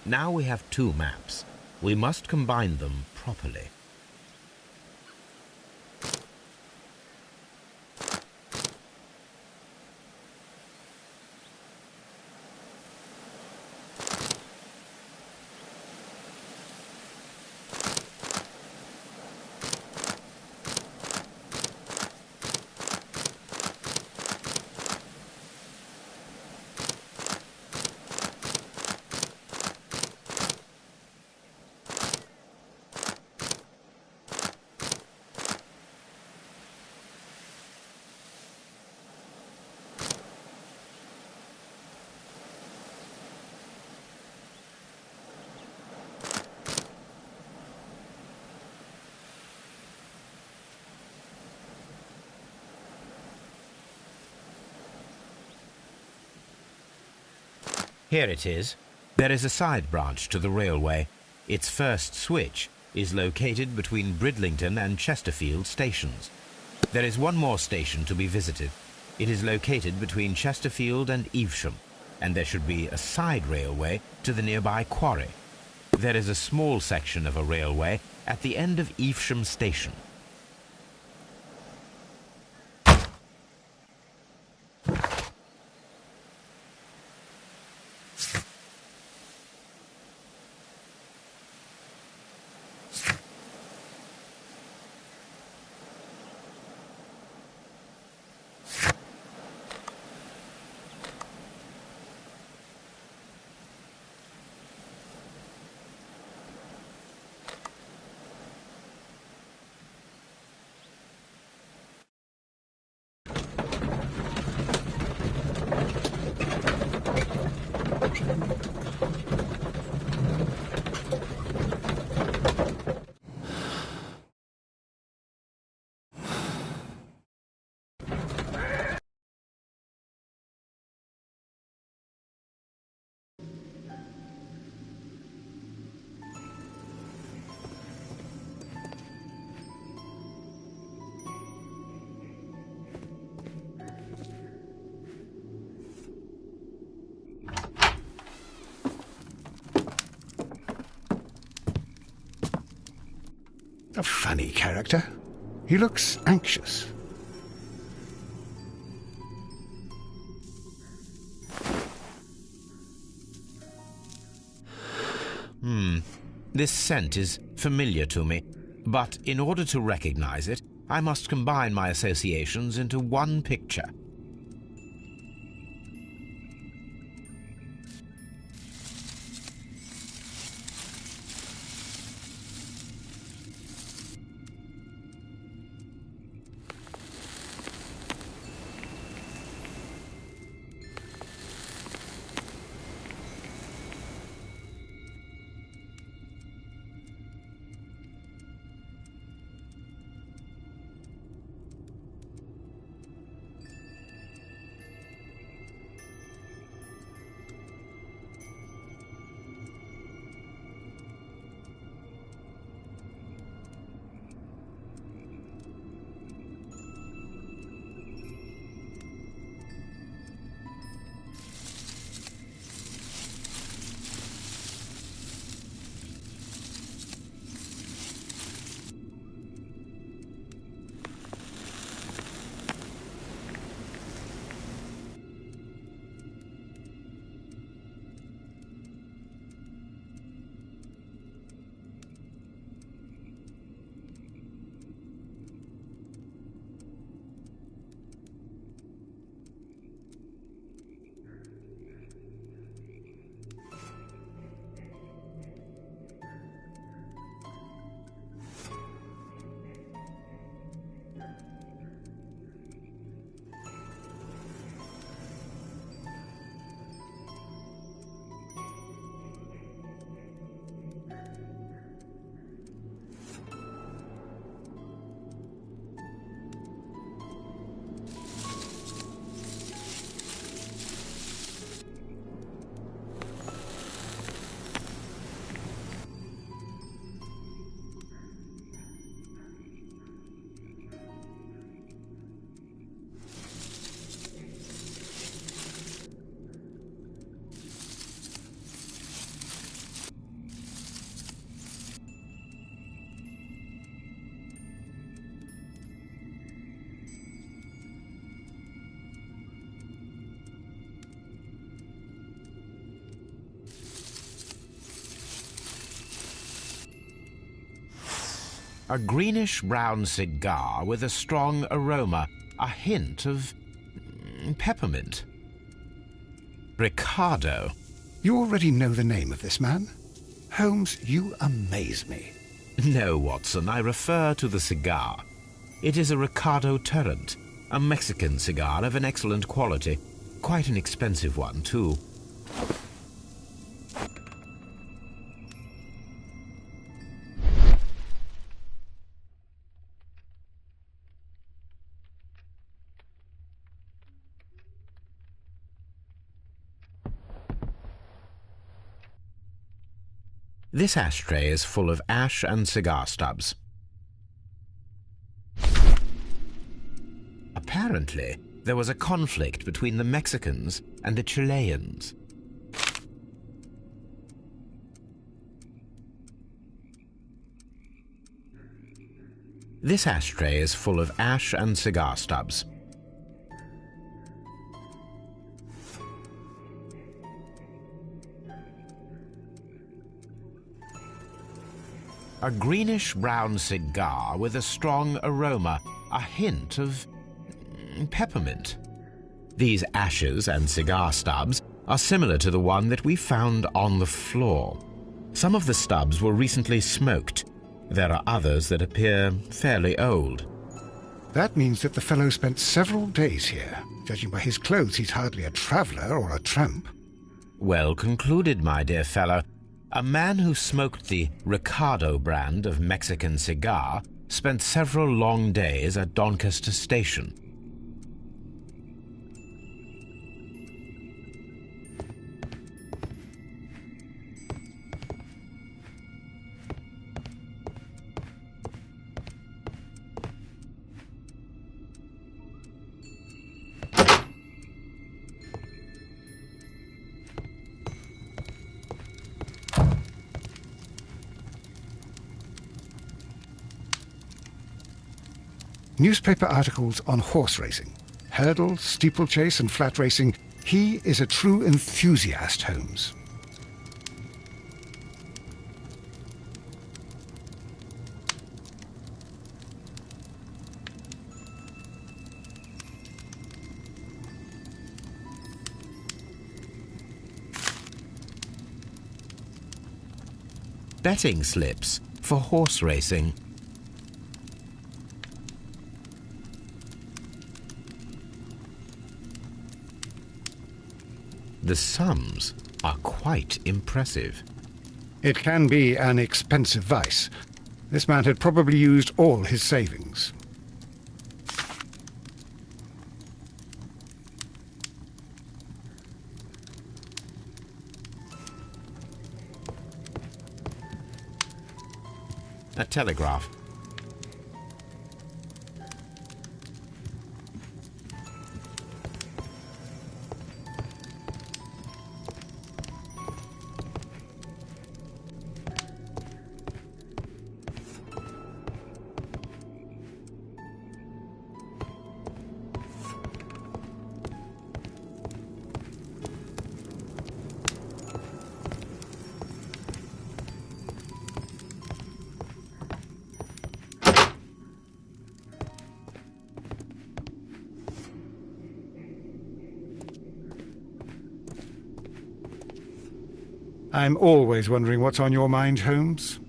Now we have two maps. We must combine them properly. Here it is. There is a side branch to the railway. Its first switch is located between Bridlington and Chesterfield stations. There is one more station to be visited. It is located between Chesterfield and Evesham, and there should be a side railway to the nearby quarry. There is a small section of a railway at the end of Evesham station. A funny character. He looks anxious. This scent is familiar to me, but in order to recognize it, I must combine my associations into one picture. A greenish-brown cigar with a strong aroma, a hint of peppermint. Ricardo. You already know the name of this man? Holmes, you amaze me. No, Watson, I refer to the cigar. It is a Ricardo Turrent, a Mexican cigar of an excellent quality. Quite an expensive one, too. This ashtray is full of ash and cigar stubs. Apparently, there was a conflict between the Mexicans and the Chileans. This ashtray is full of ash and cigar stubs. A greenish-brown cigar with a strong aroma, a hint of peppermint. These ashes and cigar stubs are similar to the one that we found on the floor. Some of the stubs were recently smoked. There are others that appear fairly old. That means that the fellow spent several days here. Judging by his clothes, he's hardly a traveller or a tramp. Well concluded, my dear fellow. A man who smoked the Ricardo brand of Mexican cigar spent several long days at Doncaster Station. Newspaper articles on horse racing, hurdle, steeplechase and flat racing. He is a true enthusiast, Holmes. Betting slips for horse racing. The sums are quite impressive. It can be an expensive vice. This man had probably used all his savings. A telegraph. I'm always wondering what's on your mind, Holmes.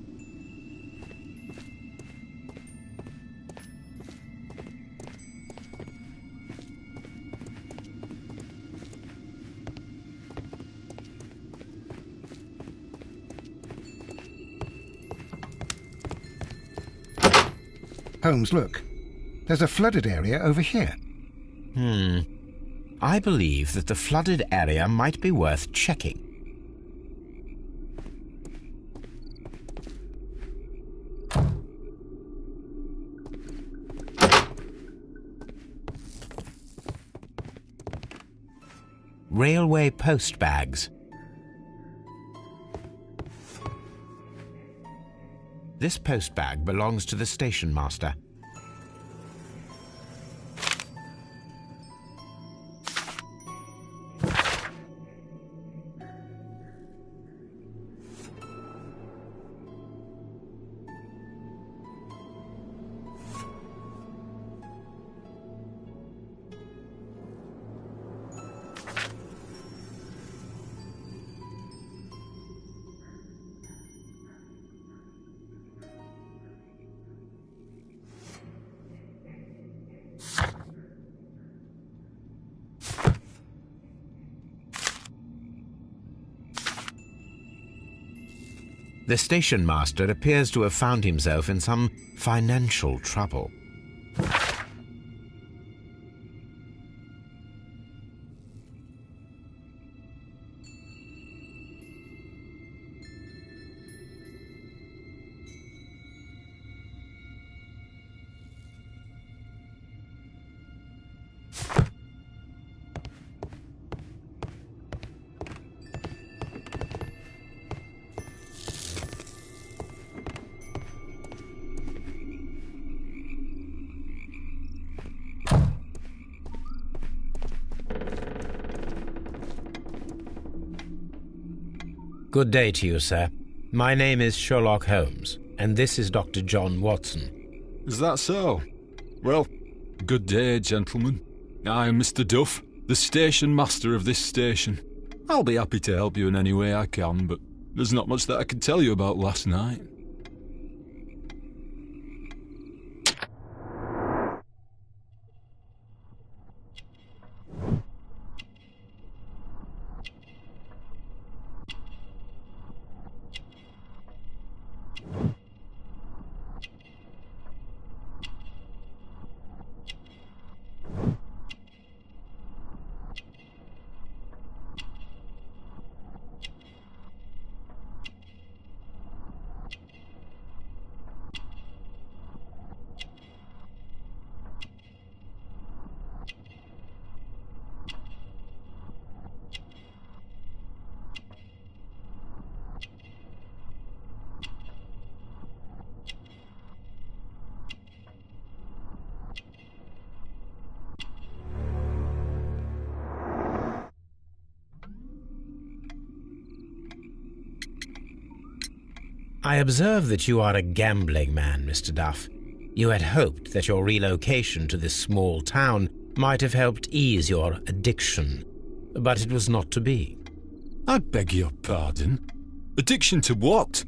Holmes, look. There's a flooded area over here. I believe that the flooded area might be worth checking. Railway post bags. This post bag belongs to the station master. The station master appears to have found himself in some financial trouble. Good day to you, sir. My name is Sherlock Holmes, and this is Dr. John Watson. Is that so? Well, good day, gentlemen. I am Mr. Duff, the station master of this station. I'll be happy to help you in any way I can, but there's not much that I can tell you about last night. I observe that you are a gambling man, Mr. Duff. You had hoped that your relocation to this small town might have helped ease your addiction, but it was not to be. I beg your pardon? Addiction to what?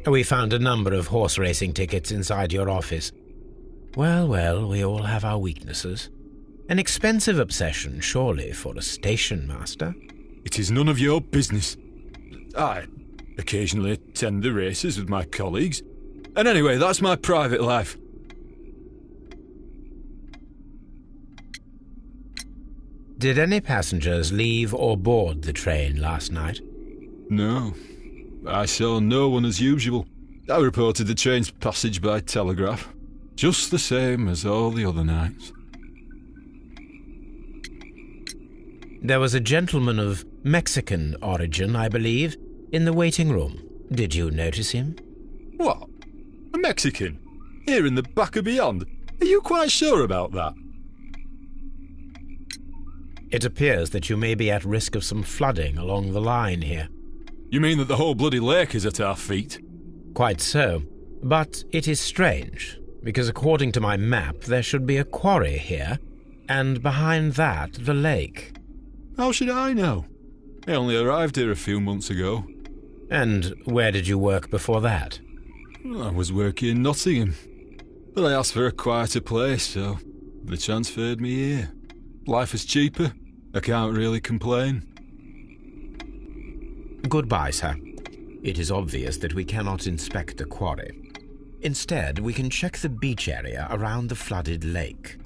We found a number of horse racing tickets inside your office. Well, well, we all have our weaknesses. An expensive obsession, surely, for a station master. It is none of your business. I occasionally attend the races with my colleagues. And anyway, that's my private life. Did any passengers leave or board the train last night? No. I saw no one as usual. I reported the train's passage by telegraph. Just the same as all the other nights. There was a gentleman of Mexican origin, I believe, in the waiting room. Did you notice him? What? A Mexican? Here in the back of beyond? Are you quite sure about that? It appears that you may be at risk of some flooding along the line here. You mean that the whole bloody lake is at our feet? Quite so. But it is strange, because according to my map, there should be a quarry here, and behind that, the lake. How should I know? I only arrived here a few months ago. And where did you work before that? I was working in Nottingham, but I asked for a quieter place, so they transferred me here. Life is cheaper. I can't really complain. Goodbye, sir. It is obvious that we cannot inspect the quarry. Instead, we can check the beach area around the flooded lake.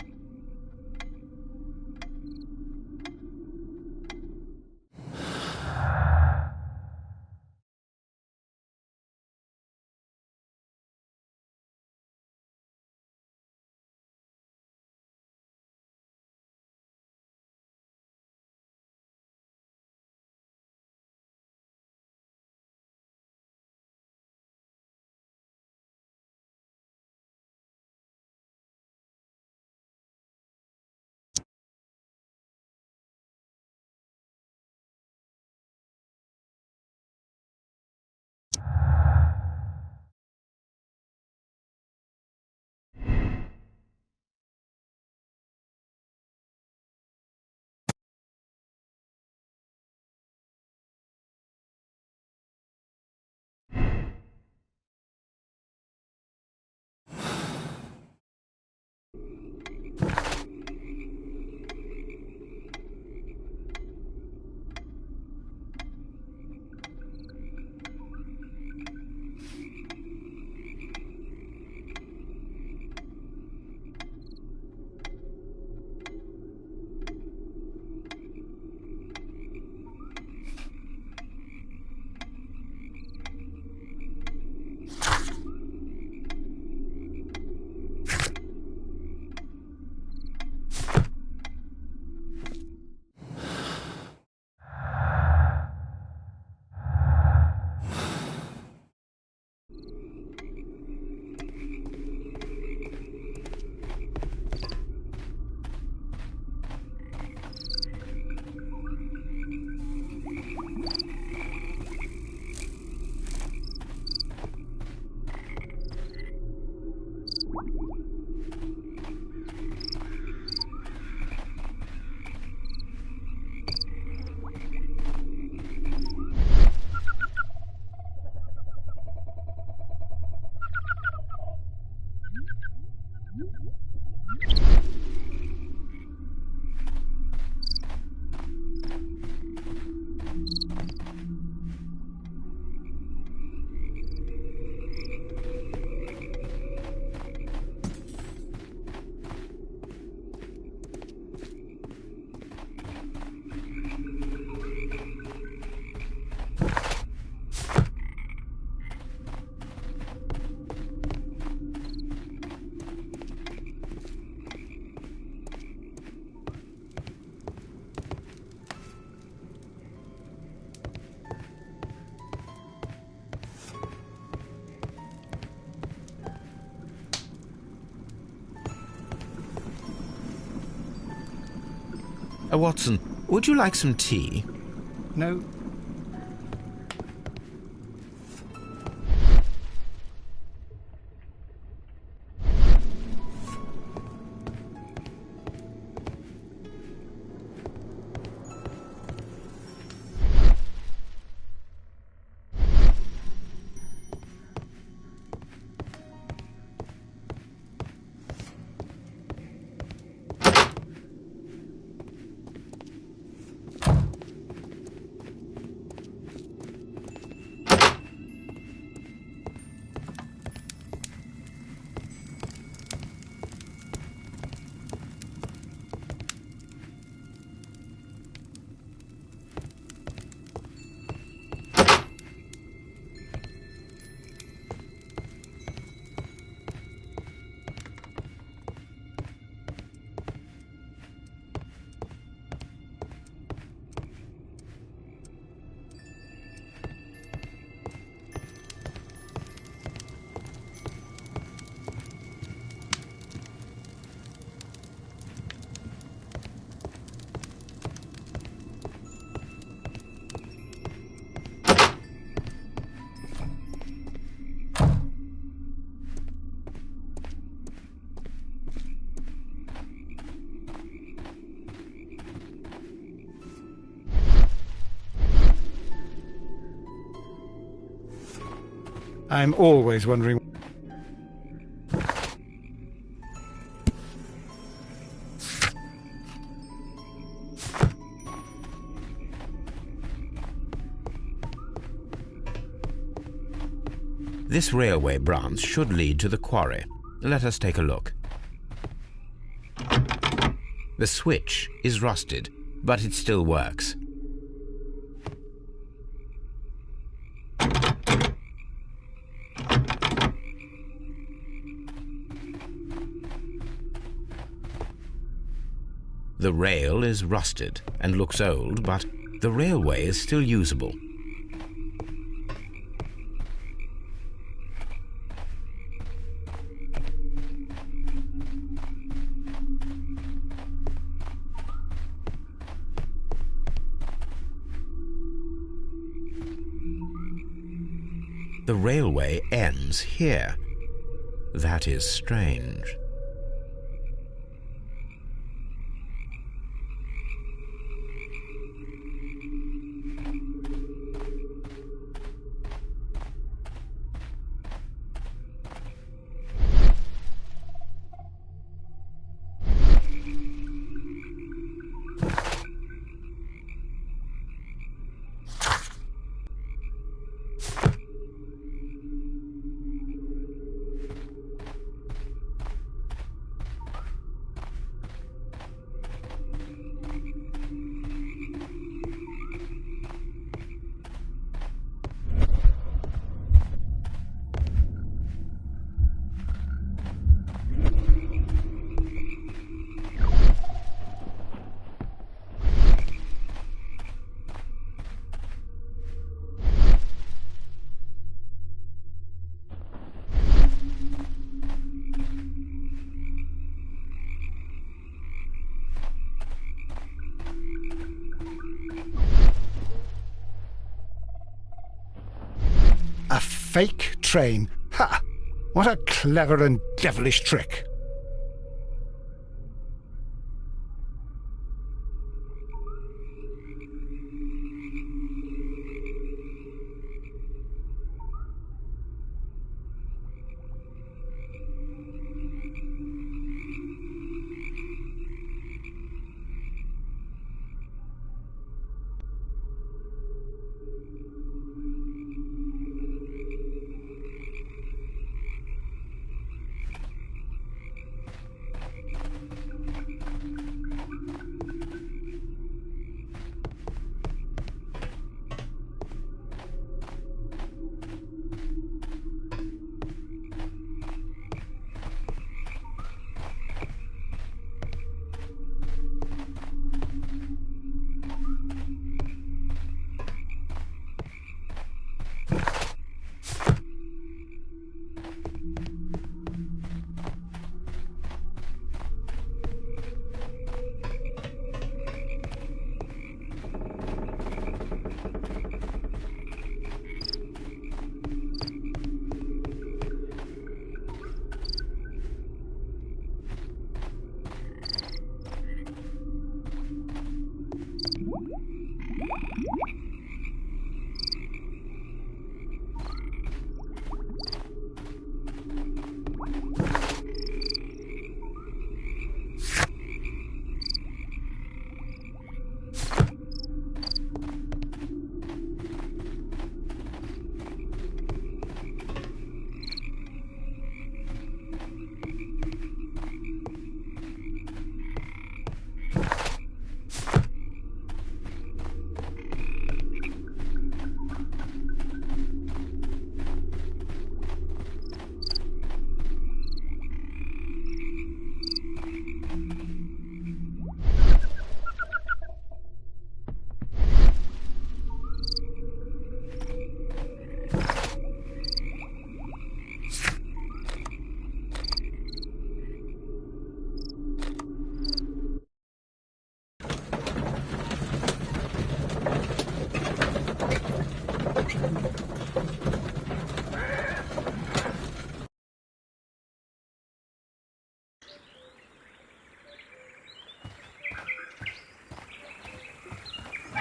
Watson, would you like some tea? No. I'm always wondering. This railway branch should lead to the quarry. Let us take a look. The switch is rusted, but it still works. The rail is rusted and looks old, but the railway is still usable. The railway ends here. That is strange. A fake train. Ha! What a clever and devilish trick.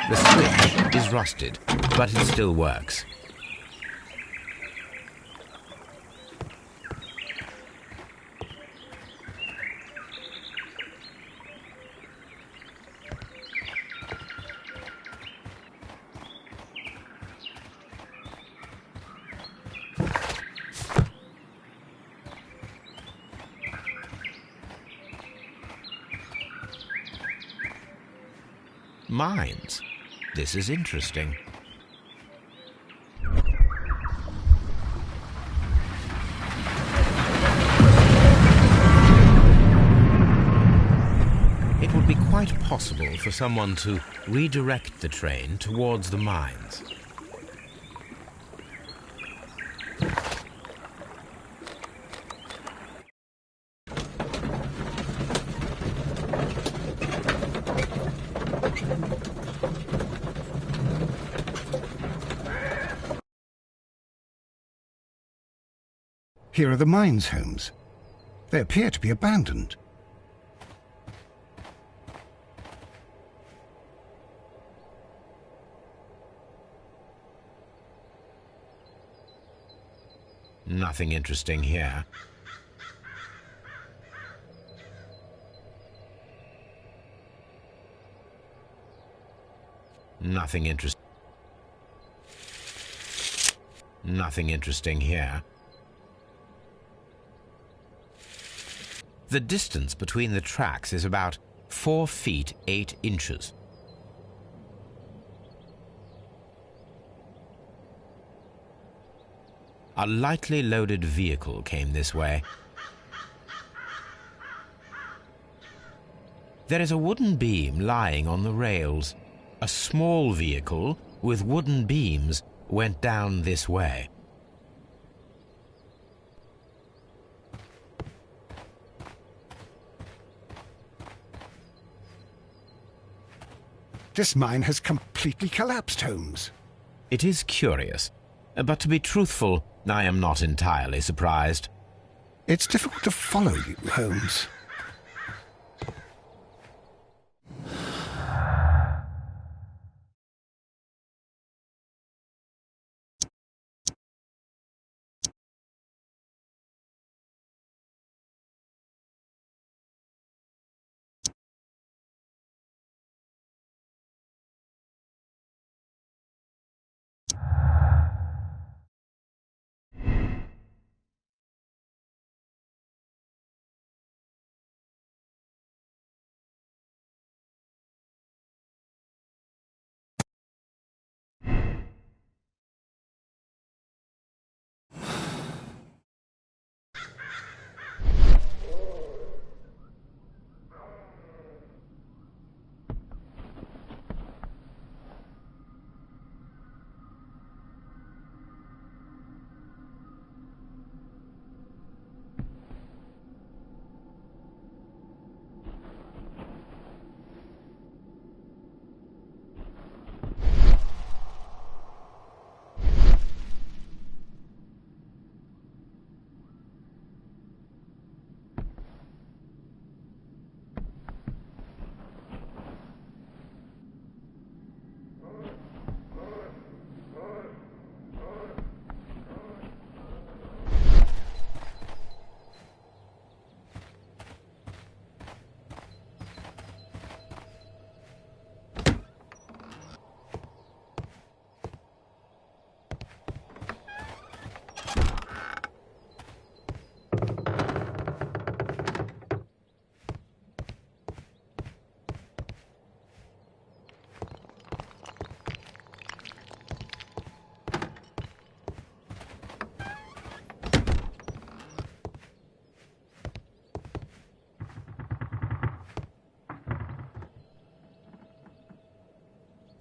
The switch is rusted, but it still works. Mines. This is interesting. It would be quite possible for someone to redirect the train towards the mines. Here are the mines, Holmes. They appear to be abandoned. Nothing interesting here. Nothing interesting. Nothing interesting here. The distance between the tracks is about 4 feet 8 inches. A lightly loaded vehicle came this way. There is a wooden beam lying on the rails. A small vehicle with wooden beams went down this way. This mine has completely collapsed, Holmes. It is curious, but to be truthful, I am not entirely surprised. It's difficult to follow you, Holmes.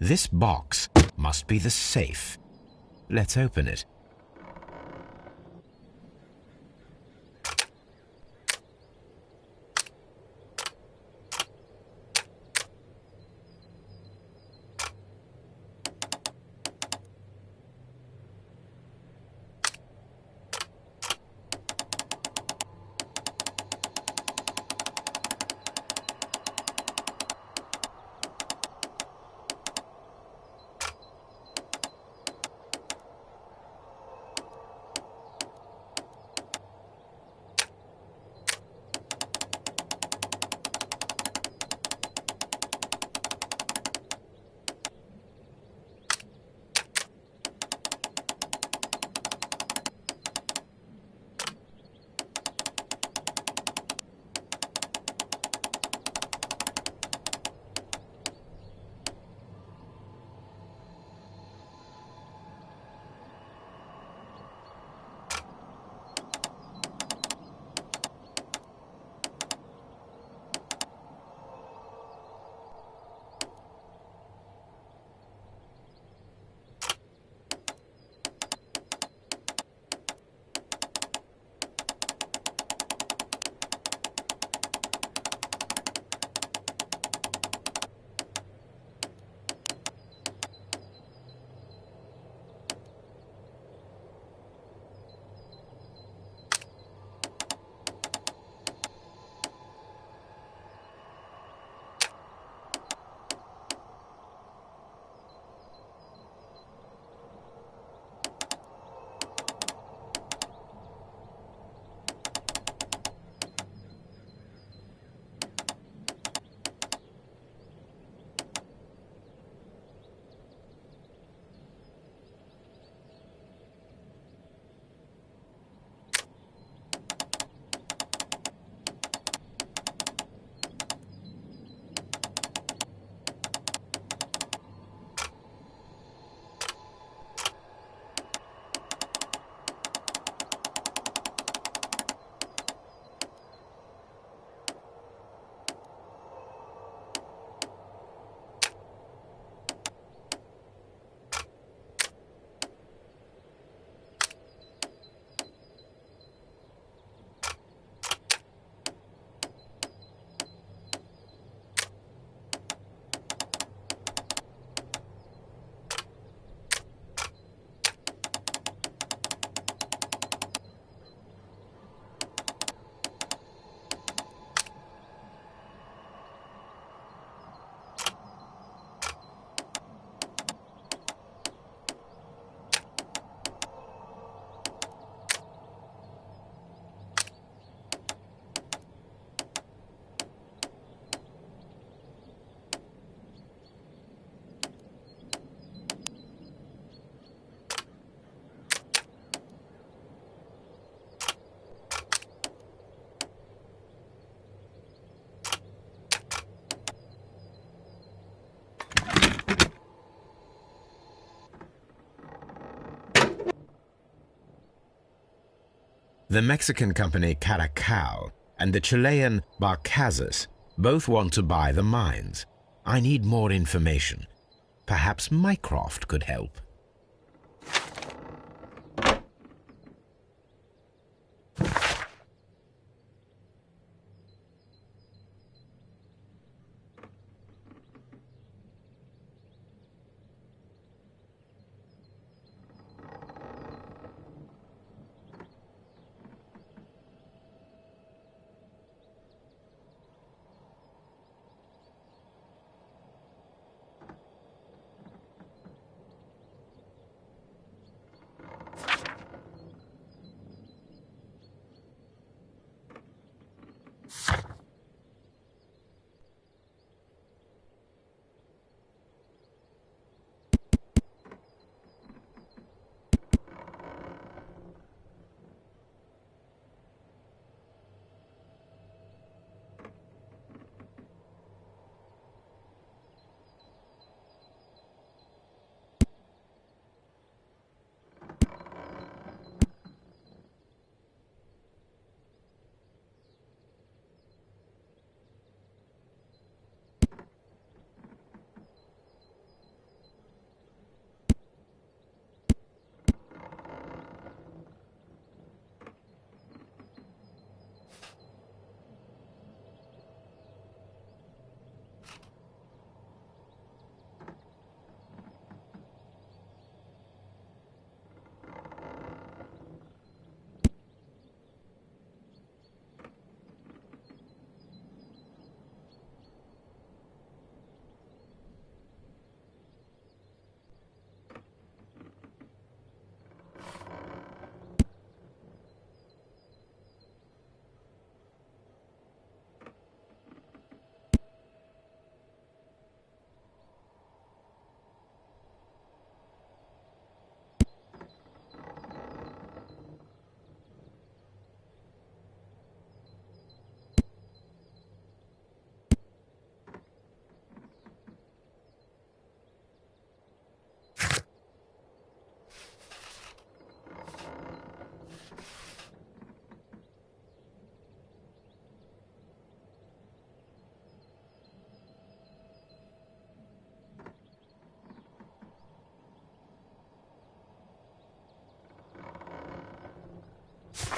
This box must be the safe. Let's open it. The Mexican company Caracal and the Chilean Barcazas both want to buy the mines. I need more information. Perhaps Mycroft could help.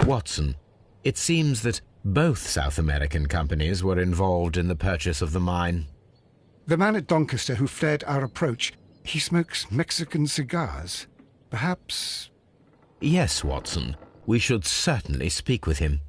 Watson, it seems that both South American companies were involved in the purchase of the mine. The man at Doncaster who flared our approach, he smokes Mexican cigars. Perhaps... Yes, Watson. We should certainly speak with him.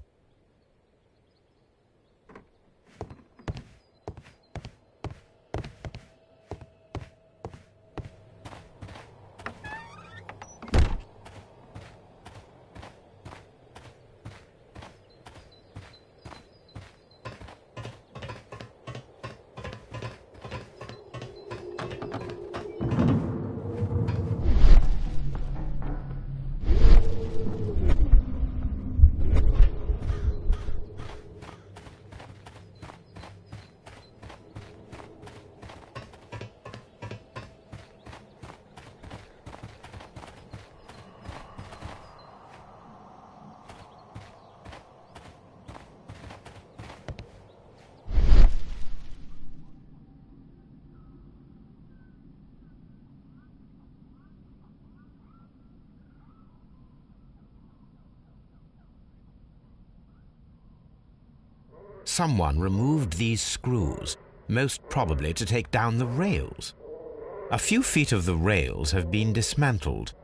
Someone removed these screws, most probably to take down the rails. A few feet of the rails have been dismantled.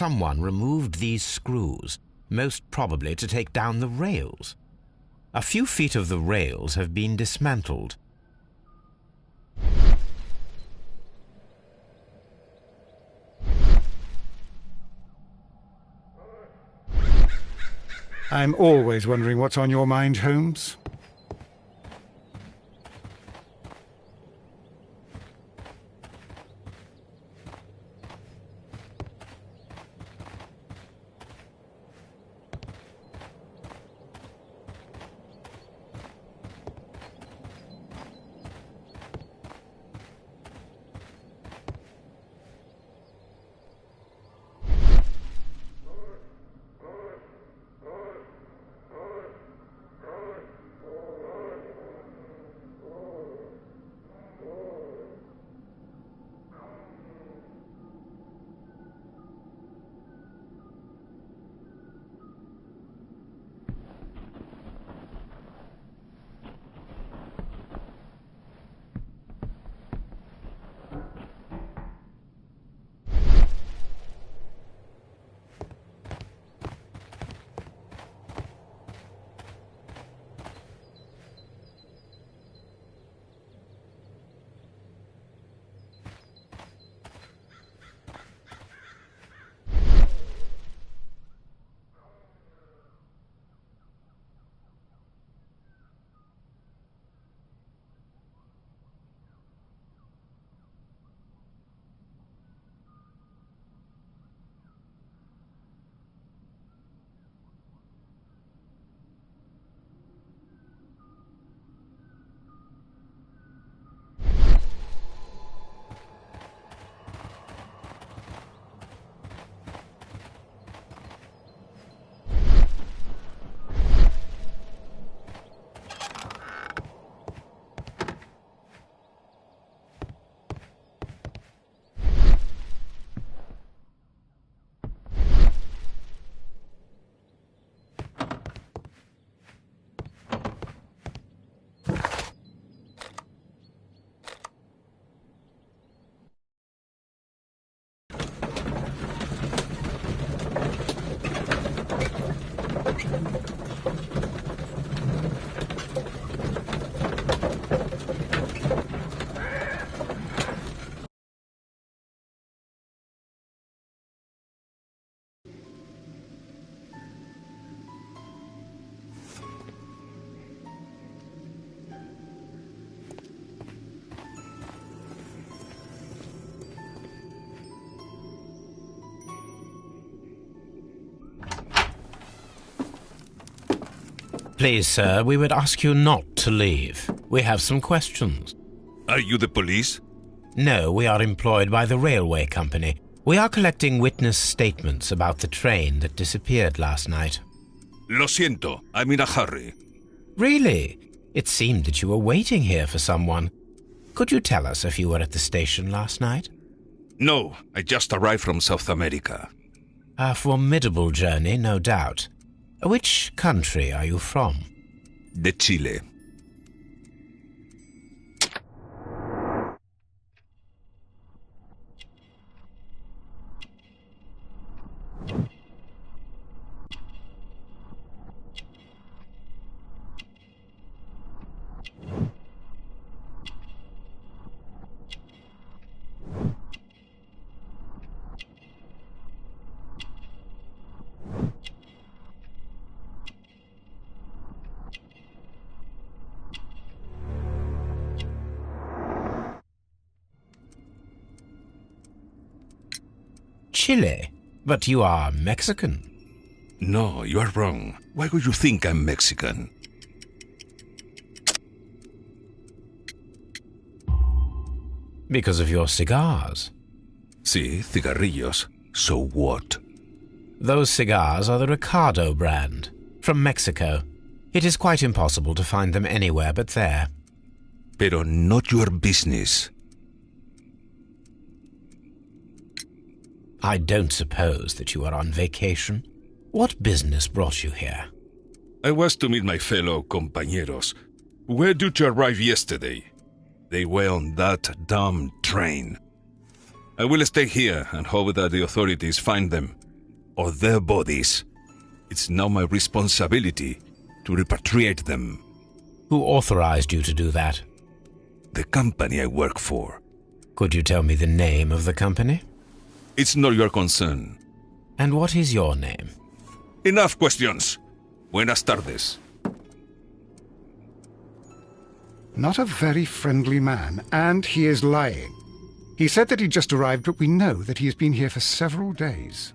someone removed these screws, most probably to take down the rails. A few feet of the rails have been dismantled. I'm always wondering what's on your mind, Holmes. Please, sir, we would ask you not to leave. We have some questions. Are you the police? No, we are employed by the railway company. We are collecting witness statements about the train that disappeared last night. Lo siento, I'm in a hurry. Really? It seemed that you were waiting here for someone. Could you tell us if you were at the station last night? No, I just arrived from South America. A formidable journey, no doubt. Which country are you from? De Chile. Chile? But you are Mexican. No, you are wrong. Why would you think I'm Mexican? Because of your cigars. Sí, cigarrillos. So what? Those cigars are the Ricardo brand, from Mexico. It is quite impossible to find them anywhere but there. Pero not your business. I don't suppose that you are on vacation. What business brought you here? I was to meet my fellow compañeros. Where did you arrive yesterday? They were on that damn train. I will stay here and hope that the authorities find them or their bodies, it's now my responsibility to repatriate them. Who authorized you to do that? The company I work for. Could you tell me the name of the company? It's not your concern. And what is your name? Enough questions. Buenas tardes. Not a very friendly man, and he is lying. He said that he just arrived, but we know that he has been here for several days.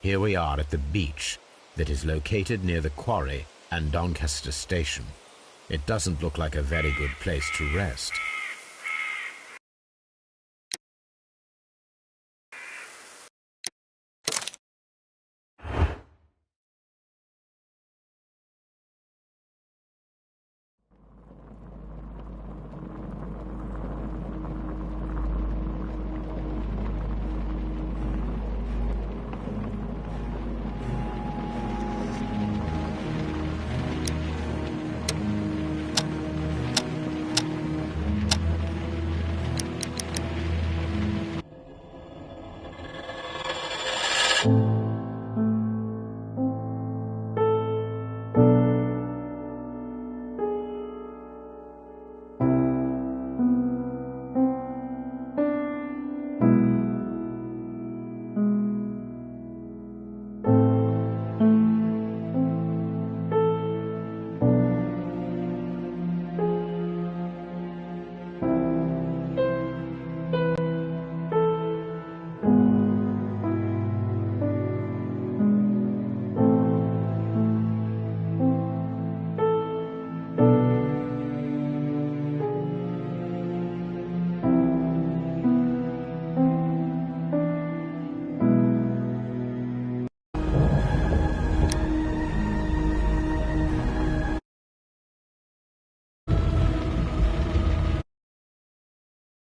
Here we are at the beach that is located near the quarry and Doncaster Station. It doesn't look like a very good place to rest. you